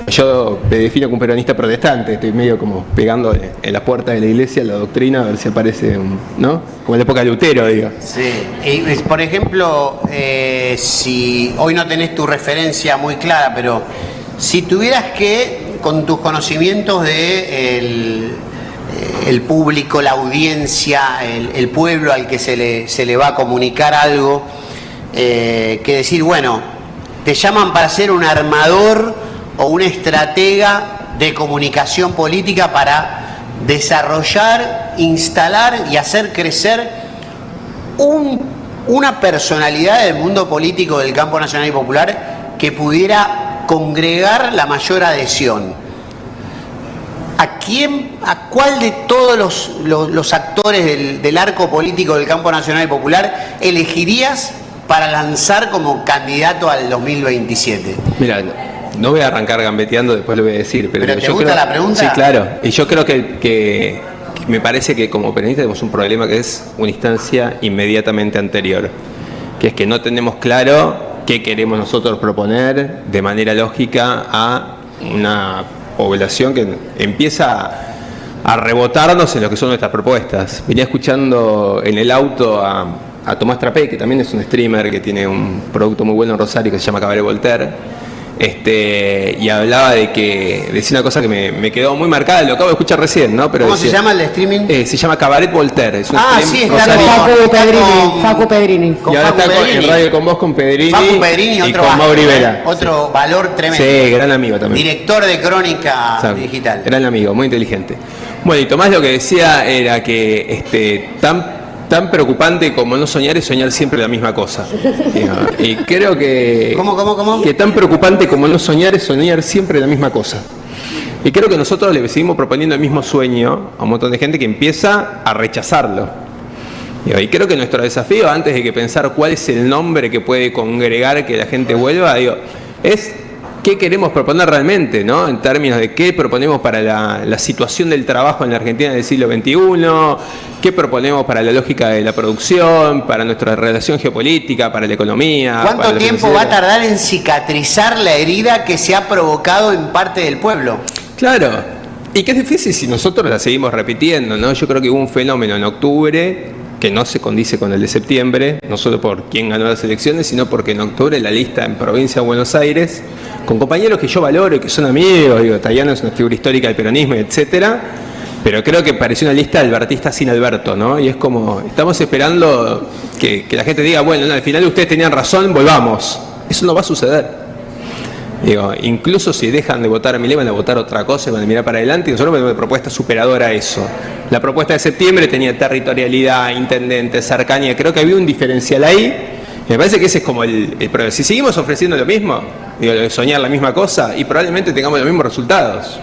yo me defino como un peronista protestante, estoy medio como pegando en las puertas de la iglesia la doctrina a ver si aparece, ¿no? Como en la época de Lutero, digo. Sí, y por ejemplo, si hoy no tenés tu referencia muy clara, pero si tuvieras que, con tus conocimientos de el público, la audiencia, el pueblo al que se le va a comunicar algo, que decir, bueno, te llaman para ser un armador o un estratega de comunicación política para desarrollar, instalar y hacer crecer una personalidad del mundo político del campo nacional y popular que pudiera congregar la mayor adhesión. ¿A cuál de todos los actores del arco político del campo nacional y popular elegirías para lanzar como candidato al 2027? Mira, no voy a arrancar gambeteando, después lo voy a decir. ¿Pero te gusta la pregunta? Sí, claro. Y yo creo que me parece que como peronistas tenemos un problema que es una instancia inmediatamente anterior, que es que no tenemos claro qué queremos nosotros proponer de manera lógica a una población que empieza a rebotarnos en lo que son nuestras propuestas. Venía escuchando en el auto a a Tomás Trapé, que también es un streamer que tiene un producto muy bueno en Rosario que se llama Cabaret Voltaire. Y hablaba decía una cosa que me quedó muy marcada, lo acabo de escuchar recién, ¿no? Pero ¿Cómo se llama el streaming? Se llama Cabaret Voltaire. Es un sí, está con Facu Pedrini. Y ahora está en Radio Con Vos con Pedrini. Facu Pedrini, y con Mauri Vera. Otro valor tremendo. Sí, gran amigo también. Director de Crónica Digital. Gran amigo, muy inteligente. Bueno, y Tomás lo que decía era que tan preocupante como no soñar es soñar siempre la misma cosa. Y creo que... ¿Cómo? Que tan preocupante como no soñar es soñar siempre la misma cosa. Y creo que nosotros le seguimos proponiendo el mismo sueño a un montón de gente que empieza a rechazarlo. Y creo que nuestro desafío, antes de que pensar cuál es el nombre que puede congregar que la gente vuelva, es qué queremos proponer realmente, ¿no? En términos de qué proponemos para la situación del trabajo en la Argentina del siglo XXI, qué proponemos para la lógica de la producción, para nuestra relación geopolítica, para la economía. ¿Cuánto tiempo va a tardar en cicatrizar la herida que se ha provocado en parte del pueblo? Claro, y que es difícil si nosotros la seguimos repitiendo, ¿no? Yo creo que hubo un fenómeno en octubre que no se condice con el de septiembre, no solo por quién ganó las elecciones, sino porque en octubre la lista en Provincia de Buenos Aires, con compañeros que yo valoro y que son amigos, Tayano es una figura histórica del peronismo, etcétera, pero creo que pareció una lista albertista sin Alberto, ¿no? Y es como, estamos esperando que la gente diga, bueno, no, al final ustedes tenían razón, volvamos. Eso no va a suceder. Incluso si dejan de votar a Milei, van a votar otra cosa y van a mirar para adelante, y nosotros tenemos una propuesta superadora a eso. La propuesta de septiembre tenía territorialidad, intendente, cercanía, creo que había un diferencial ahí. Me parece que ese es como el problema. Si seguimos ofreciendo lo mismo, soñar la misma cosa, y probablemente tengamos los mismos resultados.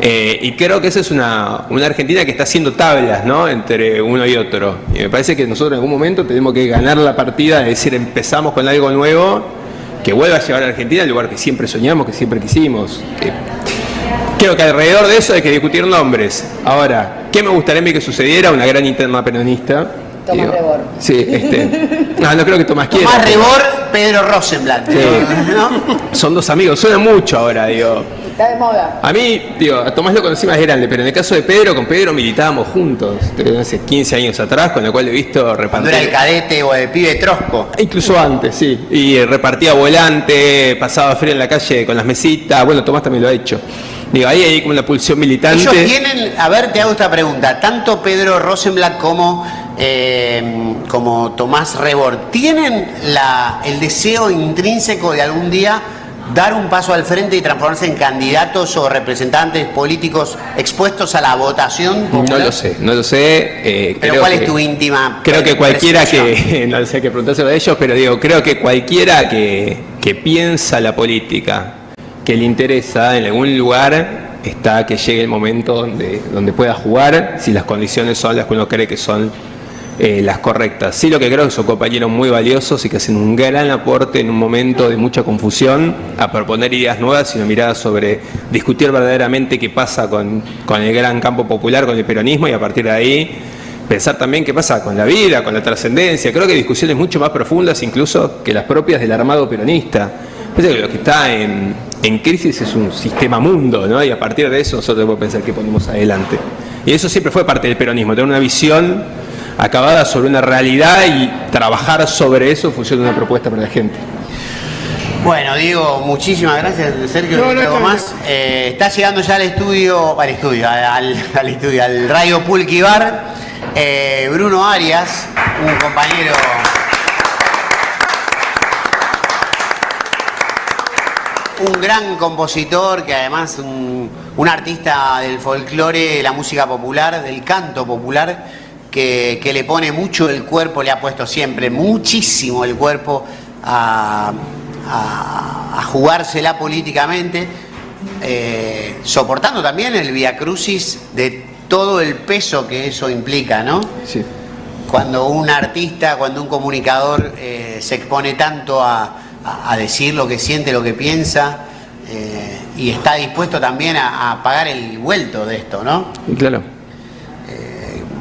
Y creo que esa es una Argentina que está haciendo tablas, ¿no? Entre uno y otro. Y me parece que nosotros en algún momento tenemos que ganar la partida, es decir, empezamos con algo nuevo que vuelva a llevar a Argentina al lugar que siempre soñamos, que siempre quisimos. Creo que alrededor de eso hay que discutir nombres. Ahora, ¿qué me gustaría a mí que sucediera? Una gran interna peronista. Tomás Rebor. Sí, no creo que Tomás quiera. Tomás Rebor, Pedro Rosenblatt. Sí. ¿No? Son dos amigos, suena mucho ahora, Está de moda. A mí, a Tomás lo conocí más grande, pero en el caso de Pedro, con Pedro militábamos juntos, hace 15 años atrás, con lo cual he visto repartir. Cuando era el cadete o el pibe trosco. Incluso antes, sí. Y repartía volante, pasaba frío en la calle con las mesitas. Bueno, Tomás también lo ha hecho. Ahí hay como una pulsión militante. Ellos tienen, a ver, te hago esta pregunta, tanto Pedro Rosenblatt como Tomás Rebor, ¿tienen el deseo intrínseco de algún día dar un paso al frente y transformarse en candidatos o representantes políticos expuestos a la votación popular? No lo sé. ¿Pero cuál es tu íntima? Creo que cualquiera que, no sé, que preguntárselo a ellos, pero creo que cualquiera que piensa la política, que le interesa en algún lugar, está que llegue el momento donde pueda jugar, si las condiciones son las que uno cree que son las correctas. Sí, lo que creo que son compañeros muy valiosos y que hacen un gran aporte en un momento de mucha confusión a proponer ideas nuevas y una mirada sobre discutir verdaderamente qué pasa con el gran campo popular, con el peronismo, y a partir de ahí pensar también qué pasa con la vida, con la trascendencia. Creo que hay discusiones mucho más profundas incluso que las propias del armado peronista. Parece que lo que está en crisis es un sistema mundo, ¿no? Y a partir de eso nosotros debemos pensar qué ponemos adelante. Y eso siempre fue parte del peronismo, tener una visión acabada sobre una realidad y trabajar sobre eso en función de una propuesta para la gente. Bueno, Diego, muchísimas gracias, Sergio. Está llegando ya al Radio Pulqui Bar, Bruno Arias, un compañero. Un gran compositor, que además un artista del folclore, de la música popular, del canto popular, que le pone mucho el cuerpo, le ha puesto siempre muchísimo el cuerpo a jugársela políticamente, soportando también el viacrucis de todo el peso que eso implica, ¿no? Sí. Cuando un artista, cuando un comunicador se expone tanto a decir lo que siente, lo que piensa, y está dispuesto también a pagar el vuelto de esto, ¿no? Claro.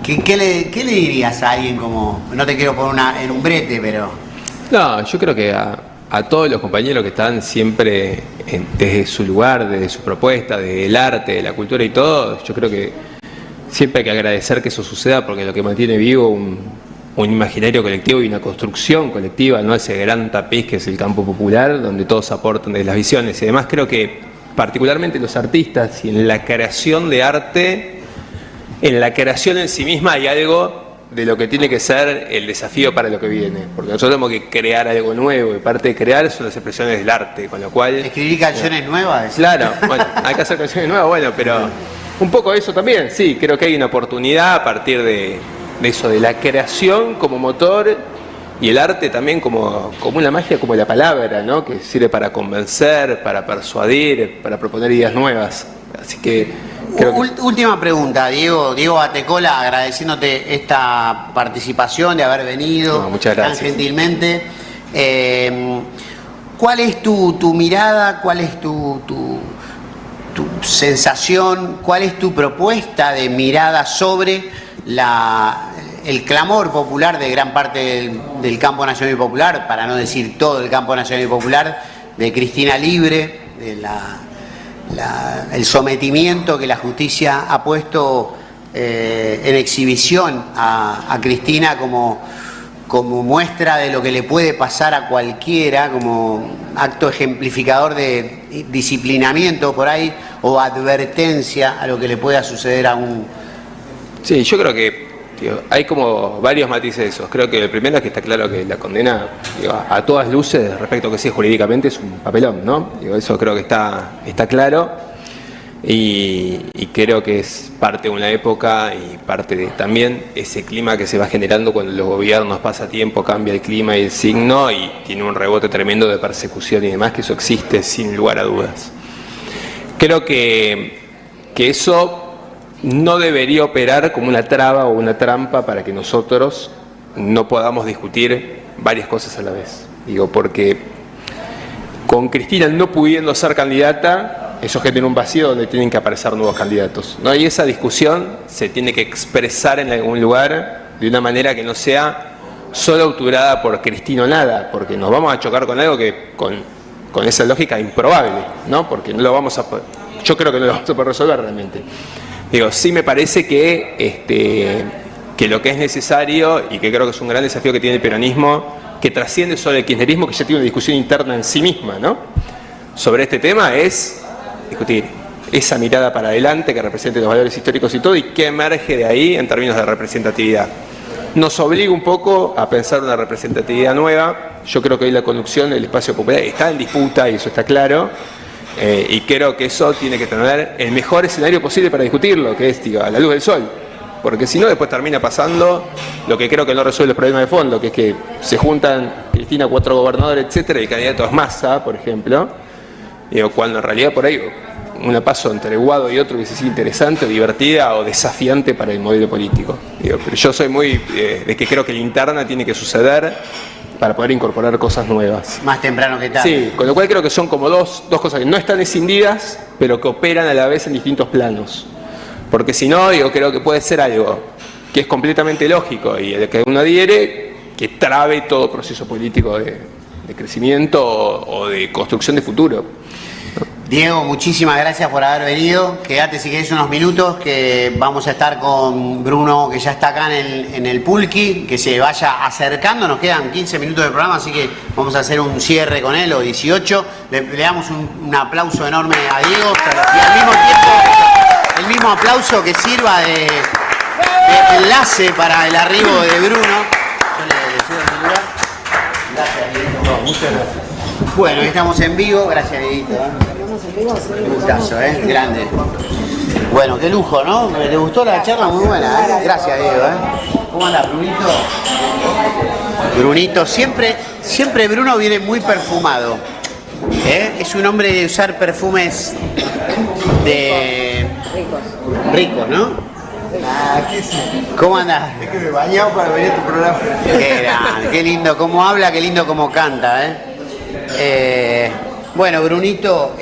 ¿Qué le dirías a alguien como, no te quiero poner en un brete, pero... No, yo creo que a todos los compañeros que están siempre desde su lugar, desde su propuesta, desde el arte, de la cultura y todo, yo creo que siempre hay que agradecer que eso suceda, porque es lo que mantiene vivo un imaginario colectivo y una construcción colectiva, no ese gran tapiz que es el campo popular, donde todos aportan desde las visiones. Y además creo que particularmente los artistas y en la creación de arte, en la creación en sí misma hay algo de lo que tiene que ser el desafío para lo que viene, porque nosotros tenemos que crear algo nuevo y parte de crear son las expresiones del arte, con lo cual... ¿Escribir canciones nuevas? Claro, bueno, hay que hacer canciones nuevas, bueno, pero un poco eso también, sí, creo que hay una oportunidad a partir de eso, de la creación como motor y el arte también como una magia, como la palabra, ¿no? Que sirve para convencer, para persuadir, para proponer ideas nuevas, así que... Última pregunta, Diego Batecola, agradeciéndote esta participación, de haber venido muchas gracias. Tan gentilmente. ¿Cuál es tu mirada? ¿Cuál es tu sensación? ¿Cuál es tu propuesta de mirada sobre el clamor popular de gran parte del campo nacional y popular, para no decir todo el campo nacional y popular, de Cristina Libre, de el sometimiento que la justicia ha puesto en exhibición a Cristina como muestra de lo que le puede pasar a cualquiera, como acto ejemplificador de disciplinamiento por ahí o advertencia a lo que le pueda suceder a un... Sí, yo creo que hay como varios matices de esos. Creo que el primero es que está claro que la condena, a todas luces, respecto a que sí jurídicamente es un papelón, ¿no? Eso creo que está claro y creo que es parte de una época y parte de también ese clima que se va generando cuando los gobiernos pasa tiempo, cambia el clima y el signo y tiene un rebote tremendo de persecución y demás, que eso existe sin lugar a dudas. Creo que eso no debería operar como una traba o una trampa para que nosotros no podamos discutir varias cosas a la vez. Porque con Cristina no pudiendo ser candidata, eso genera un vacío donde tienen que aparecer nuevos candidatos, ¿no? Y esa discusión se tiene que expresar en algún lugar de una manera que no sea solo autorada por Cristina o nada, porque nos vamos a chocar con algo que con esa lógica improbable, ¿no? Porque no lo vamos a yo creo que no lo vamos a poder resolver realmente. Sí me parece que lo que es necesario y que creo que es un gran desafío que tiene el peronismo, que trasciende sobre el kirchnerismo, que ya tiene una discusión interna en sí misma, ¿no? Sobre este tema es discutir esa mirada para adelante que represente los valores históricos y todo, y qué emerge de ahí en términos de representatividad. Nos obliga un poco a pensar una representatividad nueva. Yo creo que hoy la conducción del espacio popular está en disputa y eso está claro. Y creo que eso tiene que tener el mejor escenario posible para discutirlo, que es a la luz del sol, porque si no después termina pasando lo que creo que no resuelve el problema de fondo, que es que se juntan Cristina, 4 gobernadores, etcétera, y el candidato es Massa, por ejemplo, cuando en realidad por ahí una paso entre Guado y otro hubiese sido interesante, o divertida o desafiante para el modelo político. Pero yo soy muy de que creo que la interna tiene que suceder para poder incorporar cosas nuevas. Más temprano que tarde. Sí, con lo cual creo que son como dos cosas que no están escindidas, pero que operan a la vez en distintos planos. Porque si no, creo que puede ser algo que es completamente lógico y el que uno adhiere, que trabe todo proceso político de crecimiento o de construcción de futuro. Diego, muchísimas gracias por haber venido. Quédate si querés unos minutos, que vamos a estar con Bruno, que ya está acá en el Pulqui, que se vaya acercando. Nos quedan 15 minutos de programa, así que vamos a hacer un cierre con él, o 18. Le damos un aplauso enorme a Diego, y al mismo tiempo el mismo aplauso que sirva de enlace para el arribo de Bruno. Yo le cedo el celular. Gracias, Diego. Muchas gracias. Bueno, estamos en vivo. Gracias, Dieguito. Un gustazo, grande. Bueno, qué lujo, ¿no? ¿Te gustó la charla? Muy buena, Gracias, Diego, ¿Cómo andás, Brunito? Brunito, siempre Bruno viene muy perfumado. Es un hombre de usar perfumes ricos, ¿no? ¿Cómo andás? Es que me he bañado para venir a tu programa. Qué lindo cómo habla, qué lindo cómo canta, Bueno, Brunito,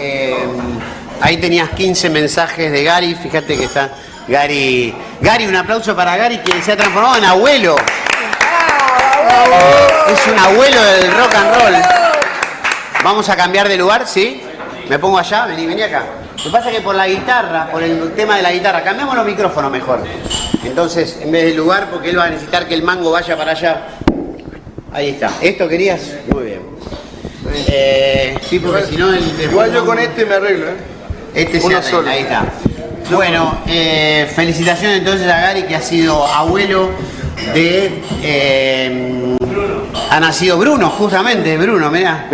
ahí tenías 15 mensajes de Gary, fíjate que está Gary, un aplauso para Gary, que se ha transformado en abuelo. Es un abuelo del rock and roll. Vamos a cambiar de lugar, ¿sí? Me pongo allá, vení acá. Lo que pasa es que por la guitarra, por el tema de la guitarra, cambiamos los micrófonos mejor. Entonces, en vez del lugar, porque él va a necesitar que el mango vaya para allá. Ahí está. ¿Esto querías? Muy bien. Sí, porque si no... Igual yo con este me arreglo, Este se uno arregla, solo. ahí está. Bueno, felicitaciones entonces a Gary, que ha sido abuelo de... ha nacido Bruno, justamente, Bruno, mirá.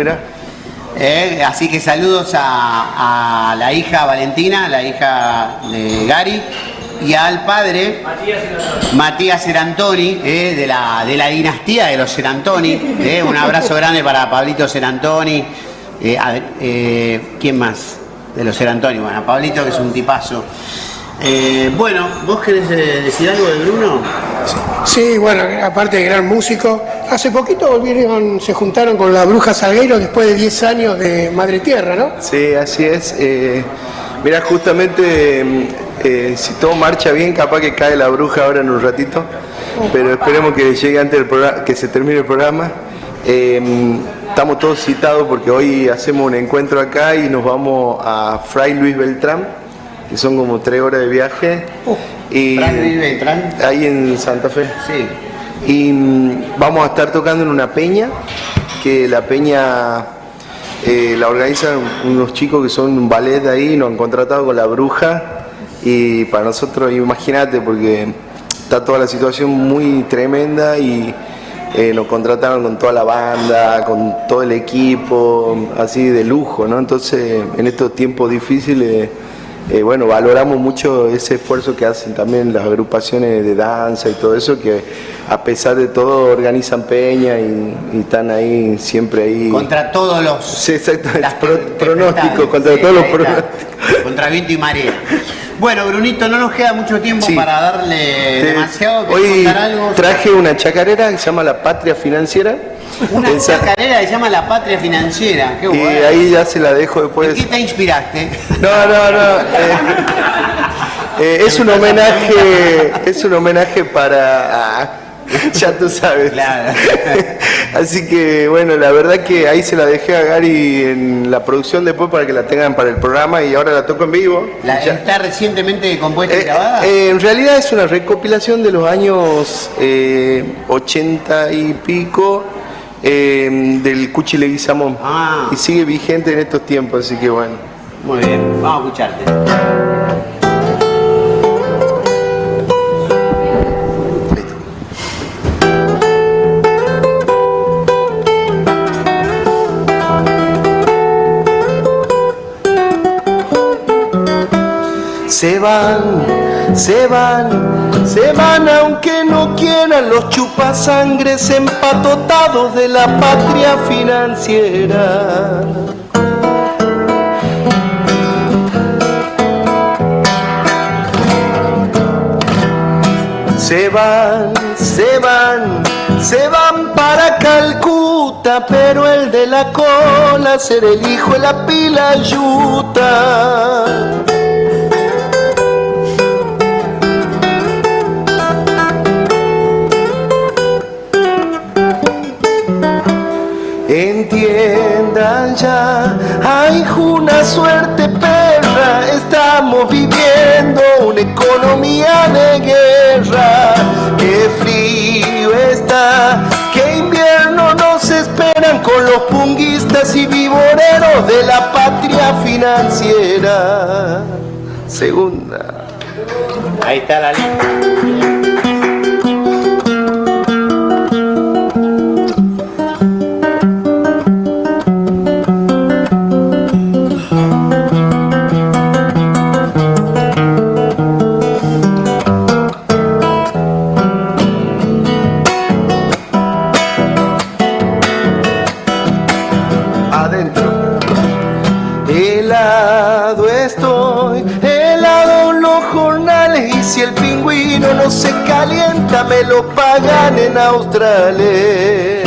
Así que saludos a la hija Valentina, la hija de Gary, y al padre Matías Serantoni, de la dinastía de los Serantoni. Un abrazo grande para Pablito Serantoni. ¿Quién más de los Serantoni? Bueno, Pablito, que es un tipazo. Bueno, ¿vos querés decir algo de Bruno? Sí, bueno, aparte de gran músico, hace poquito se juntaron con la Bruja Salgueiro después de 10 años de Madre Tierra, ¿no? Sí, así es. Mira, justamente si todo marcha bien, capaz que cae la bruja ahora en un ratito, pero esperemos que llegue antes del programa, que se termine el programa. Estamos todos citados porque hoy hacemos un encuentro acá y nos vamos a Fray Luis Beltrán, que son como 3 horas de viaje. Y ¿Fray Luis Beltrán? Ahí en Santa Fe. Sí. Y vamos a estar tocando en una peña, que la peña la organizan unos chicos que son un ballet ahí, nos han contratado con la bruja, y para nosotros, imagínate, porque está toda la situación muy tremenda y nos contrataron con toda la banda, con todo el equipo, así de lujo, ¿no? Entonces, en estos tiempos difíciles, bueno, valoramos mucho ese esfuerzo que hacen también las agrupaciones de danza y todo eso, que a pesar de todo organizan peña y están ahí, siempre ahí. Contra todos los... Sí, exactamente, pronósticos, contra todos los pronósticos. Contra viento y marea. Bueno, Brunito, no nos queda mucho tiempo para darle demasiado. Hoy contar algo? traje una chacarera que se llama La Patria Financiera. Una chacarera que se llama La Patria Financiera. Qué Y bueno. ahí ya se la dejo después. ¿En qué te inspiraste? No. Es un homenaje para... ya tú sabes. Claro. Así que bueno, la verdad que ahí se la dejé a Gary en la producción después para que la tengan para el programa, y ahora la toco en vivo. ¿Está recientemente compuesta y grabada? En realidad es una recopilación de los años 80 y pico, del Cuchi Leguizamón. Y sigue vigente en estos tiempos, así que bueno. Muy bien, vamos a escucharte. Se van aunque no quieran los chupasangres empatotados de la patria financiera. Se van para Calcuta, pero el de la cola será el hijo de la pila yuta. Entiendan ya, hay una suerte perra, estamos viviendo una economía de guerra. Qué frío está, qué invierno nos esperan con los punguistas y vivoreros de la patria financiera. Segunda. Ahí está la lista. Si el pingüino no se calienta, me lo pagan en Australia.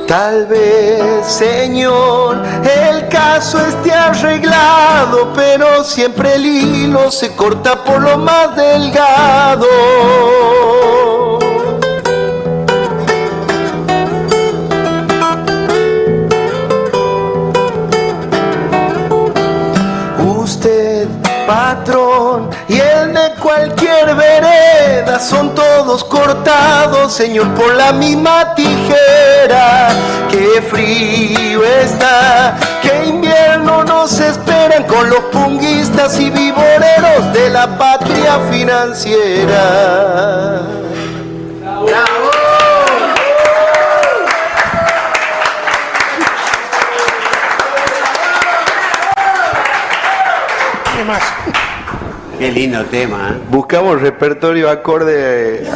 Tal vez, señor, el caso esté arreglado, pero siempre el hilo se corta por lo más delgado. Señor, por la misma tijera. Qué frío está, qué invierno nos esperan con los punguistas y vivoreros de la patria financiera. ¡Bravo! ¿Qué más? Qué lindo tema, ¿eh? Buscamos repertorio acorde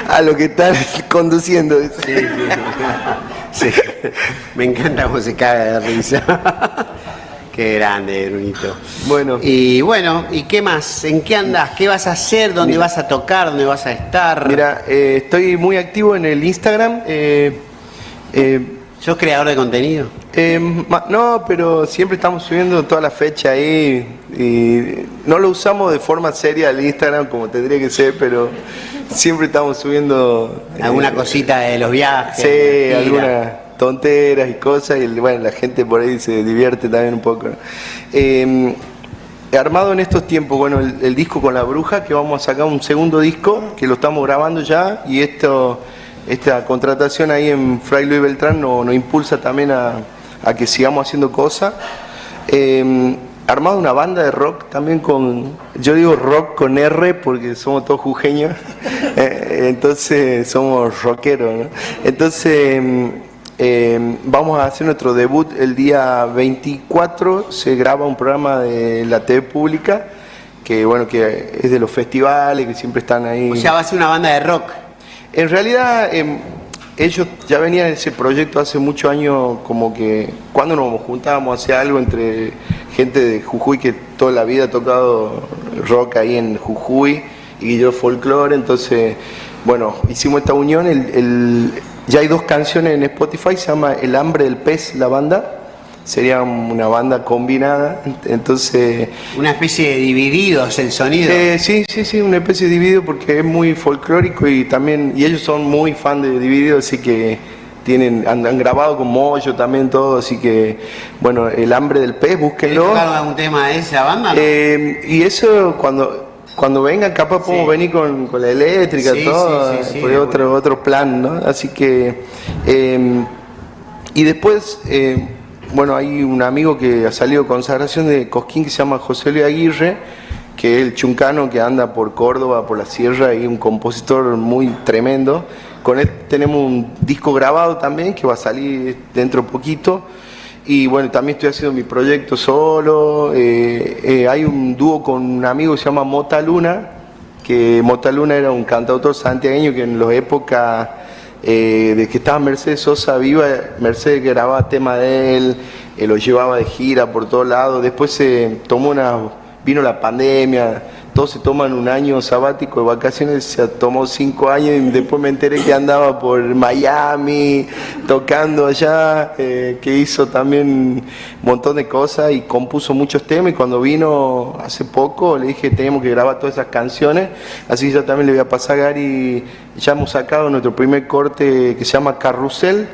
a lo que están conduciendo. Sí. Me encanta cómo se caga de risa. Qué grande, Brunito. Bueno. Y ¿qué más? ¿En qué andás? ¿Qué vas a hacer? ¿Dónde vas a tocar? ¿Dónde vas a estar? Mira, estoy muy activo en el Instagram. ¿Sos creador de contenido? No, pero siempre estamos subiendo toda la fecha ahí. Y no lo usamos de forma seria el Instagram como tendría que ser, pero siempre estamos subiendo... ¿Alguna cosita de los viajes? Sí, algunas tonteras y cosas. Y bueno, la gente por ahí se divierte también un poco, ¿no? He armado en estos tiempos, bueno, el disco con La Bruja, que vamos a sacar un segundo disco, que lo estamos grabando ya, y esta contratación ahí en Fray Luis Beltrán nos impulsa también a que sigamos haciendo cosas. Armado una banda de rock también yo digo rock con R porque somos todos jujeños, entonces somos rockeros, ¿no? Entonces vamos a hacer nuestro debut el día 24, se graba un programa de la TV pública, que bueno, que es de los festivales, que siempre están ahí. O sea, va a ser una banda de rock. En realidad, ellos ya venían en ese proyecto hace muchos años, como que cuando nos juntábamos a hacer algo entre gente de Jujuy que toda la vida ha tocado rock ahí en Jujuy y yo folclore, entonces, bueno, hicimos esta unión, ya hay 2 canciones en Spotify, se llama El Hambre del Pez, la banda. Sería una banda combinada, entonces... Una especie de Divididos el sonido. Sí, una especie de Dividido porque es muy folclórico y ellos son muy fan de Divididos, así que han grabado con Moyo también todo, así que, bueno, El Hambre del Pez, búsquenlo. ¿Tocaron algún tema de esa banda? ¿No? Y eso cuando vengan capaz podemos venir con la eléctrica, todo, por otro plan, ¿no? Así que... y después... bueno, hay un amigo que ha salido consagración de Cosquín que se llama José Luis Aguirre, que es el chuncano que anda por Córdoba, por la sierra, y un compositor muy tremendo. Con él tenemos un disco grabado también que va a salir dentro de poquito. Y bueno, también estoy haciendo mi proyecto solo. Hay un dúo con un amigo que se llama Mota Luna, que Mota Luna era un cantautor santiagueño que en la época... de que estaba Mercedes Sosa viva, Mercedes grababa tema de él, lo llevaba de gira por todos lados. Después vino la pandemia, todos se toman un año sabático de vacaciones, se tomó 5 años y después me enteré que andaba por Miami tocando allá, que hizo también un montón de cosas y compuso muchos temas, y cuando vino hace poco le dije que teníamos que grabar todas esas canciones, así que yo también le voy a pasar a Gary. Ya hemos sacado nuestro primer corte que se llama Carrusel,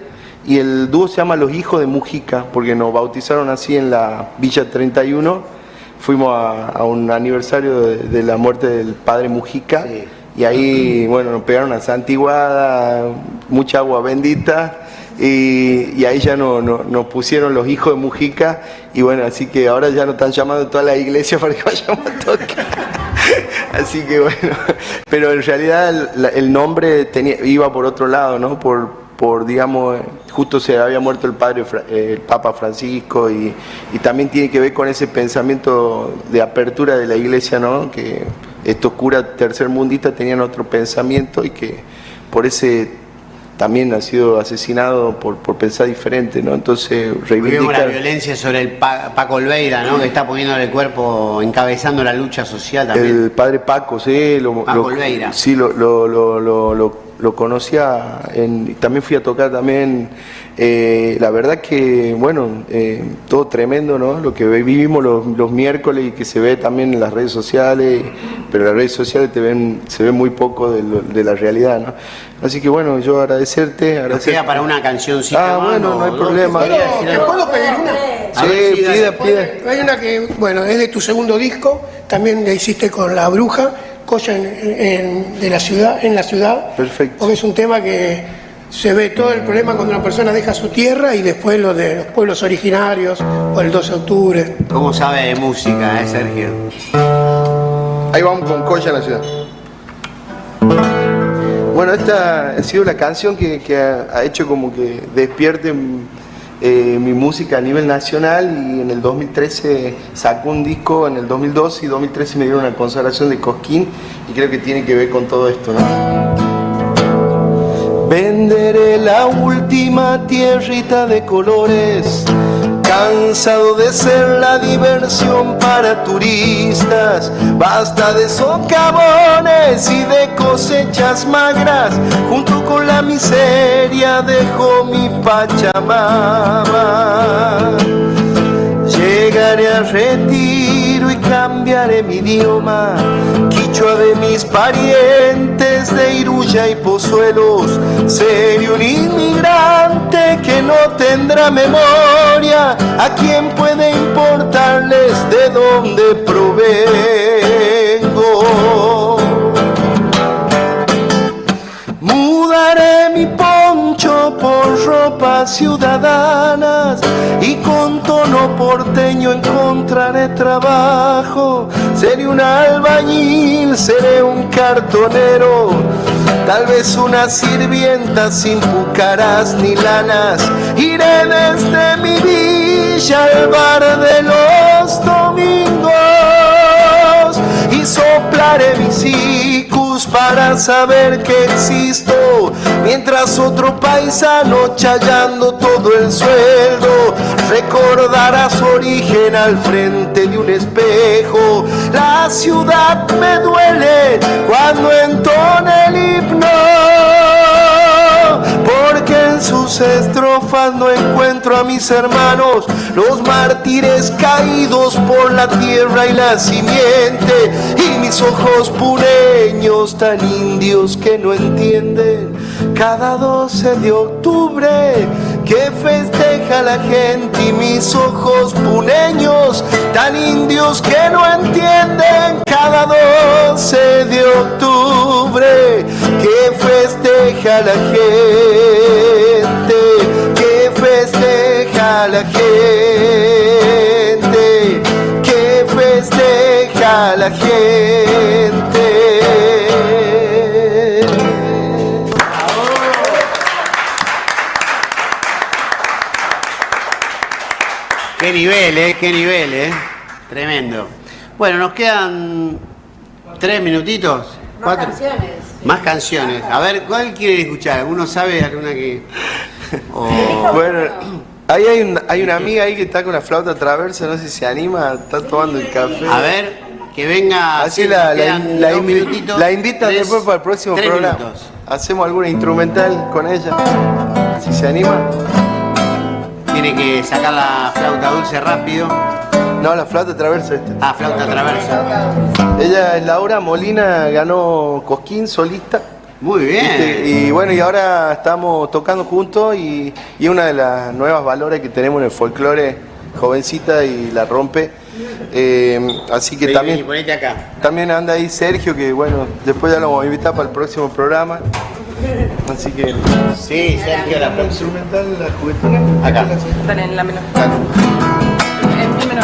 y el dúo se llama Los Hijos de Mujica porque nos bautizaron así en la Villa 31. Fuimos a un aniversario de la muerte del padre Mujica, y ahí, bueno, nos pegaron a santiguada, mucha agua bendita, y ahí ya nos pusieron Los Hijos de Mujica, y bueno, así que ahora ya nos están llamando toda la iglesia para que vayamos a tocar. Así que bueno, pero en realidad el nombre iba por otro lado, ¿no? Por digamos, justo se había muerto el Papa Francisco, y también tiene que ver con ese pensamiento de apertura de la iglesia, ¿no? Que estos curas tercermundistas tenían otro pensamiento y que por ese también ha sido asesinado por pensar diferente, ¿no? Entonces reivindicar... Vemos la violencia sobre el Paco Olveira, ¿no? Que está poniendo el cuerpo, encabezando la lucha social también. El padre Paco, sí, Paco Olveira. Sí, lo conocía, también fui a tocar también, la verdad que, bueno, todo tremendo, ¿no? Lo que vivimos los miércoles y que se ve también en las redes sociales, pero las redes sociales se ve muy poco de la realidad, ¿no? Así que bueno, yo agradecerte. Nos queda para una cancióncita más, bueno, no hay problema. ¿Te puedo pedir una? Sí, pida. Hay una que, bueno, es de tu segundo disco, también la hiciste con La Bruja, Colla de la ciudad, en la ciudad. Perfecto. Porque es un tema que se ve todo el problema cuando una persona deja su tierra y después lo de los pueblos originarios o el 12 de octubre. ¿Cómo sabe de música, Sergio? Ahí vamos con Colla en la ciudad. Bueno, esta ha sido la canción que ha hecho como que despierte mi música a nivel nacional, y en el 2013 sacó un disco, en el 2012 y 2013 me dieron una consagración de Cosquín, y creo que tiene que ver con todo esto, ¿no? Venderé la última tierrita de colores, cansado de ser la diversión para turistas. Basta de socavones y de cosechas magras, junto con la miseria dejo mi Pachamama. Llegaré al retiro y cambiaré mi idioma, quichua de mis parientes de Iruya y Pozuelos. Seré un inmigrante que no tendrá memoria, a quien puede importarles de dónde provengo. Mudaré mi poncho por ropas ciudadanas y con tono porteño encontraré trabajo. Seré un albañil, seré un cartonero, tal vez una sirvienta sin púcaras ni lanas. Iré desde mi villa al bar de los domingos y soplaré mis icus para saber que existo, mientras otro paisano chayando todo el sueldo recordará su origen al frente de un espejo. La ciudad me duele cuando entona el himno, porque en sus estrofas no encuentro a mis hermanos, los mártires caídos por la tierra y la simiente, y mis ojos puneños tan indios que no entienden cada 12 de octubre que festeja la gente, y mis ojos puneños tan indios que no entienden cada 12 de octubre que festeja la gente, que festeja la gente, que festeja la gente. Qué nivel, tremendo. Bueno, nos quedan 3 minutitos. Más canciones. Más canciones. A ver, ¿cuál quieren escuchar? ¿Alguno sabe alguna que...? Bueno, ahí hay una amiga ahí que está con la flauta traversa, no sé si se anima, está tomando el café. A ver, que venga. Así la invitan después para el próximo programa. Minutos. Hacemos alguna instrumental con ella, si se anima. Tiene que sacar la flauta dulce rápido. No, la flauta traversa esta. Ah, flauta traversa. Ella es Laura Molina, ganó Cosquín, solista. Muy bien. Y bueno, y ahora estamos tocando juntos, y una de las nuevas valores que tenemos en el folclore, jovencita y la rompe. Así que también, también anda ahí Sergio, que bueno, después ya lo vamos a invitar para el próximo programa. Así que... Sí, Sergio, la próxima. Instrumental, la juguetona. Acá. Dale, en la menor. Dale. En menor.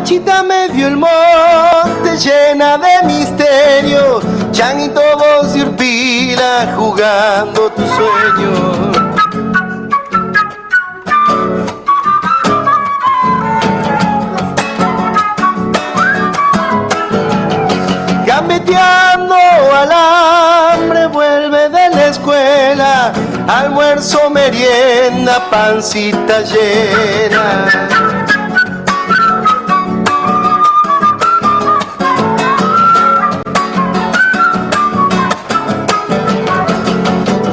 Panchita me dio el monte llena de misterio, Changuito, vos y Urpila jugando tu sueño. Gambeteando al hambre vuelve de la escuela, almuerzo, merienda, pancita llena.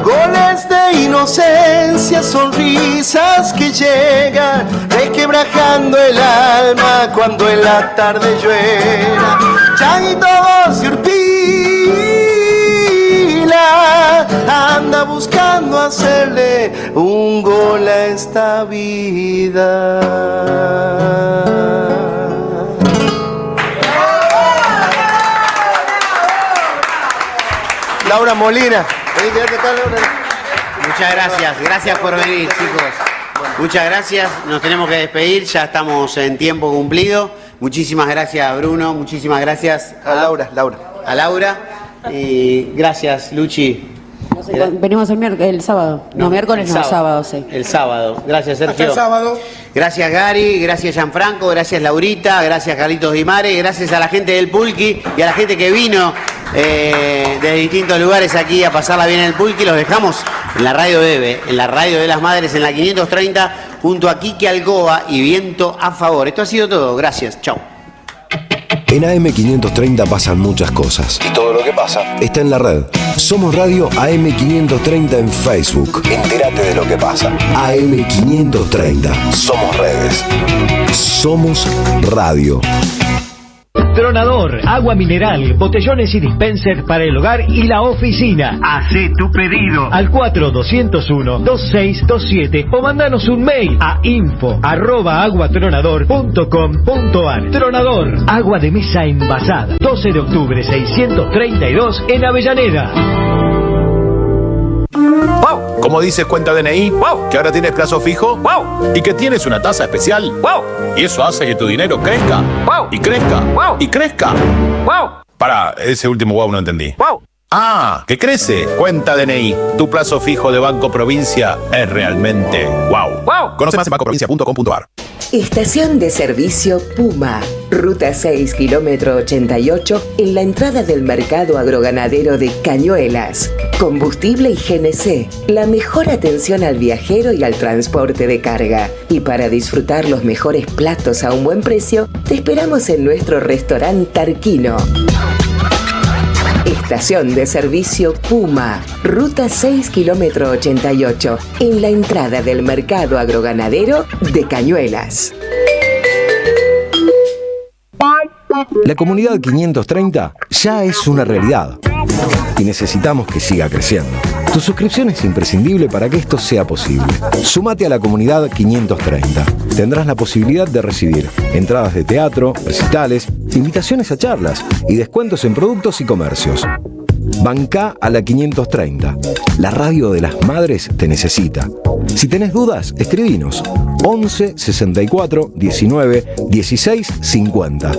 Goles de inocencia, sonrisas que llegan, requebrajando el alma cuando en la tarde llueva. Changuito, vos y Urpila anda buscando hacerle un gol a esta vida. Laura Molina. Muchas gracias, gracias por venir, chicos. Muchas gracias, nos tenemos que despedir, ya estamos en tiempo cumplido. Muchísimas gracias, Bruno, muchísimas gracias a Laura. Y gracias, Luchi. Venimos el sábado. No, miércoles no, sábado, sí. El sábado. Gracias, Sergio. Hasta el sábado. Gracias, Gary. Gracias, Gianfranco. Gracias, Laurita. Gracias, Carlitos Dimare. Gracias a la gente del Pulqui y a la gente que vino de distintos lugares aquí a pasarla bien en el Pulqui. Los dejamos en la radio Bebe, en la radio de las Madres, en la 530, junto a Quique Alcoba y Viento a Favor. Esto ha sido todo. Gracias. Chau. En AM530 pasan muchas cosas. Y todo lo que pasa está en la red. Somos Radio AM530 en Facebook. Entérate de lo que pasa. AM530. Somos redes. Somos radio. Tronador, agua mineral, botellones y dispensers para el hogar y la oficina. Hacé tu pedido al 4201-2627 o mandanos un mail a info@aguatronador.com.ar. Tronador, agua de mesa envasada. 12 de octubre 632 en Avellaneda. ¡Wow! ¿Cómo dices cuenta DNI? ¡Wow! ¿Que ahora tienes plazo fijo? ¡Wow! ¿Y que tienes una tasa especial? ¡Wow! Y eso hace que tu dinero crezca. ¡Wow! Y crezca. ¡Wow! Y crezca. ¡Wow! Pará, ese último wow no entendí. ¡Wow! ¡Ah! ¡Que crece! Cuenta DNI. Tu plazo fijo de Banco Provincia es realmente wow. ¡Wow! Conoce más en bancoprovincia.com.ar. Estación de servicio Puma. Ruta 6, kilómetro 88, en la entrada del mercado agroganadero de Cañuelas. Combustible y GNC. La mejor atención al viajero y al transporte de carga. Y para disfrutar los mejores platos a un buen precio, te esperamos en nuestro restaurante Tarquino. Estación de servicio Puma, ruta 6, kilómetro 88, en la entrada del mercado agroganadero de Cañuelas. La comunidad 530 ya es una realidad y necesitamos que siga creciendo. Tu suscripción es imprescindible para que esto sea posible. Súmate a la comunidad 530. Tendrás la posibilidad de recibir entradas de teatro, recitales, invitaciones a charlas y descuentos en productos y comercios. Bancá a la 530. La radio de las madres te necesita. Si tenés dudas, escribinos 11 64 19 16 50.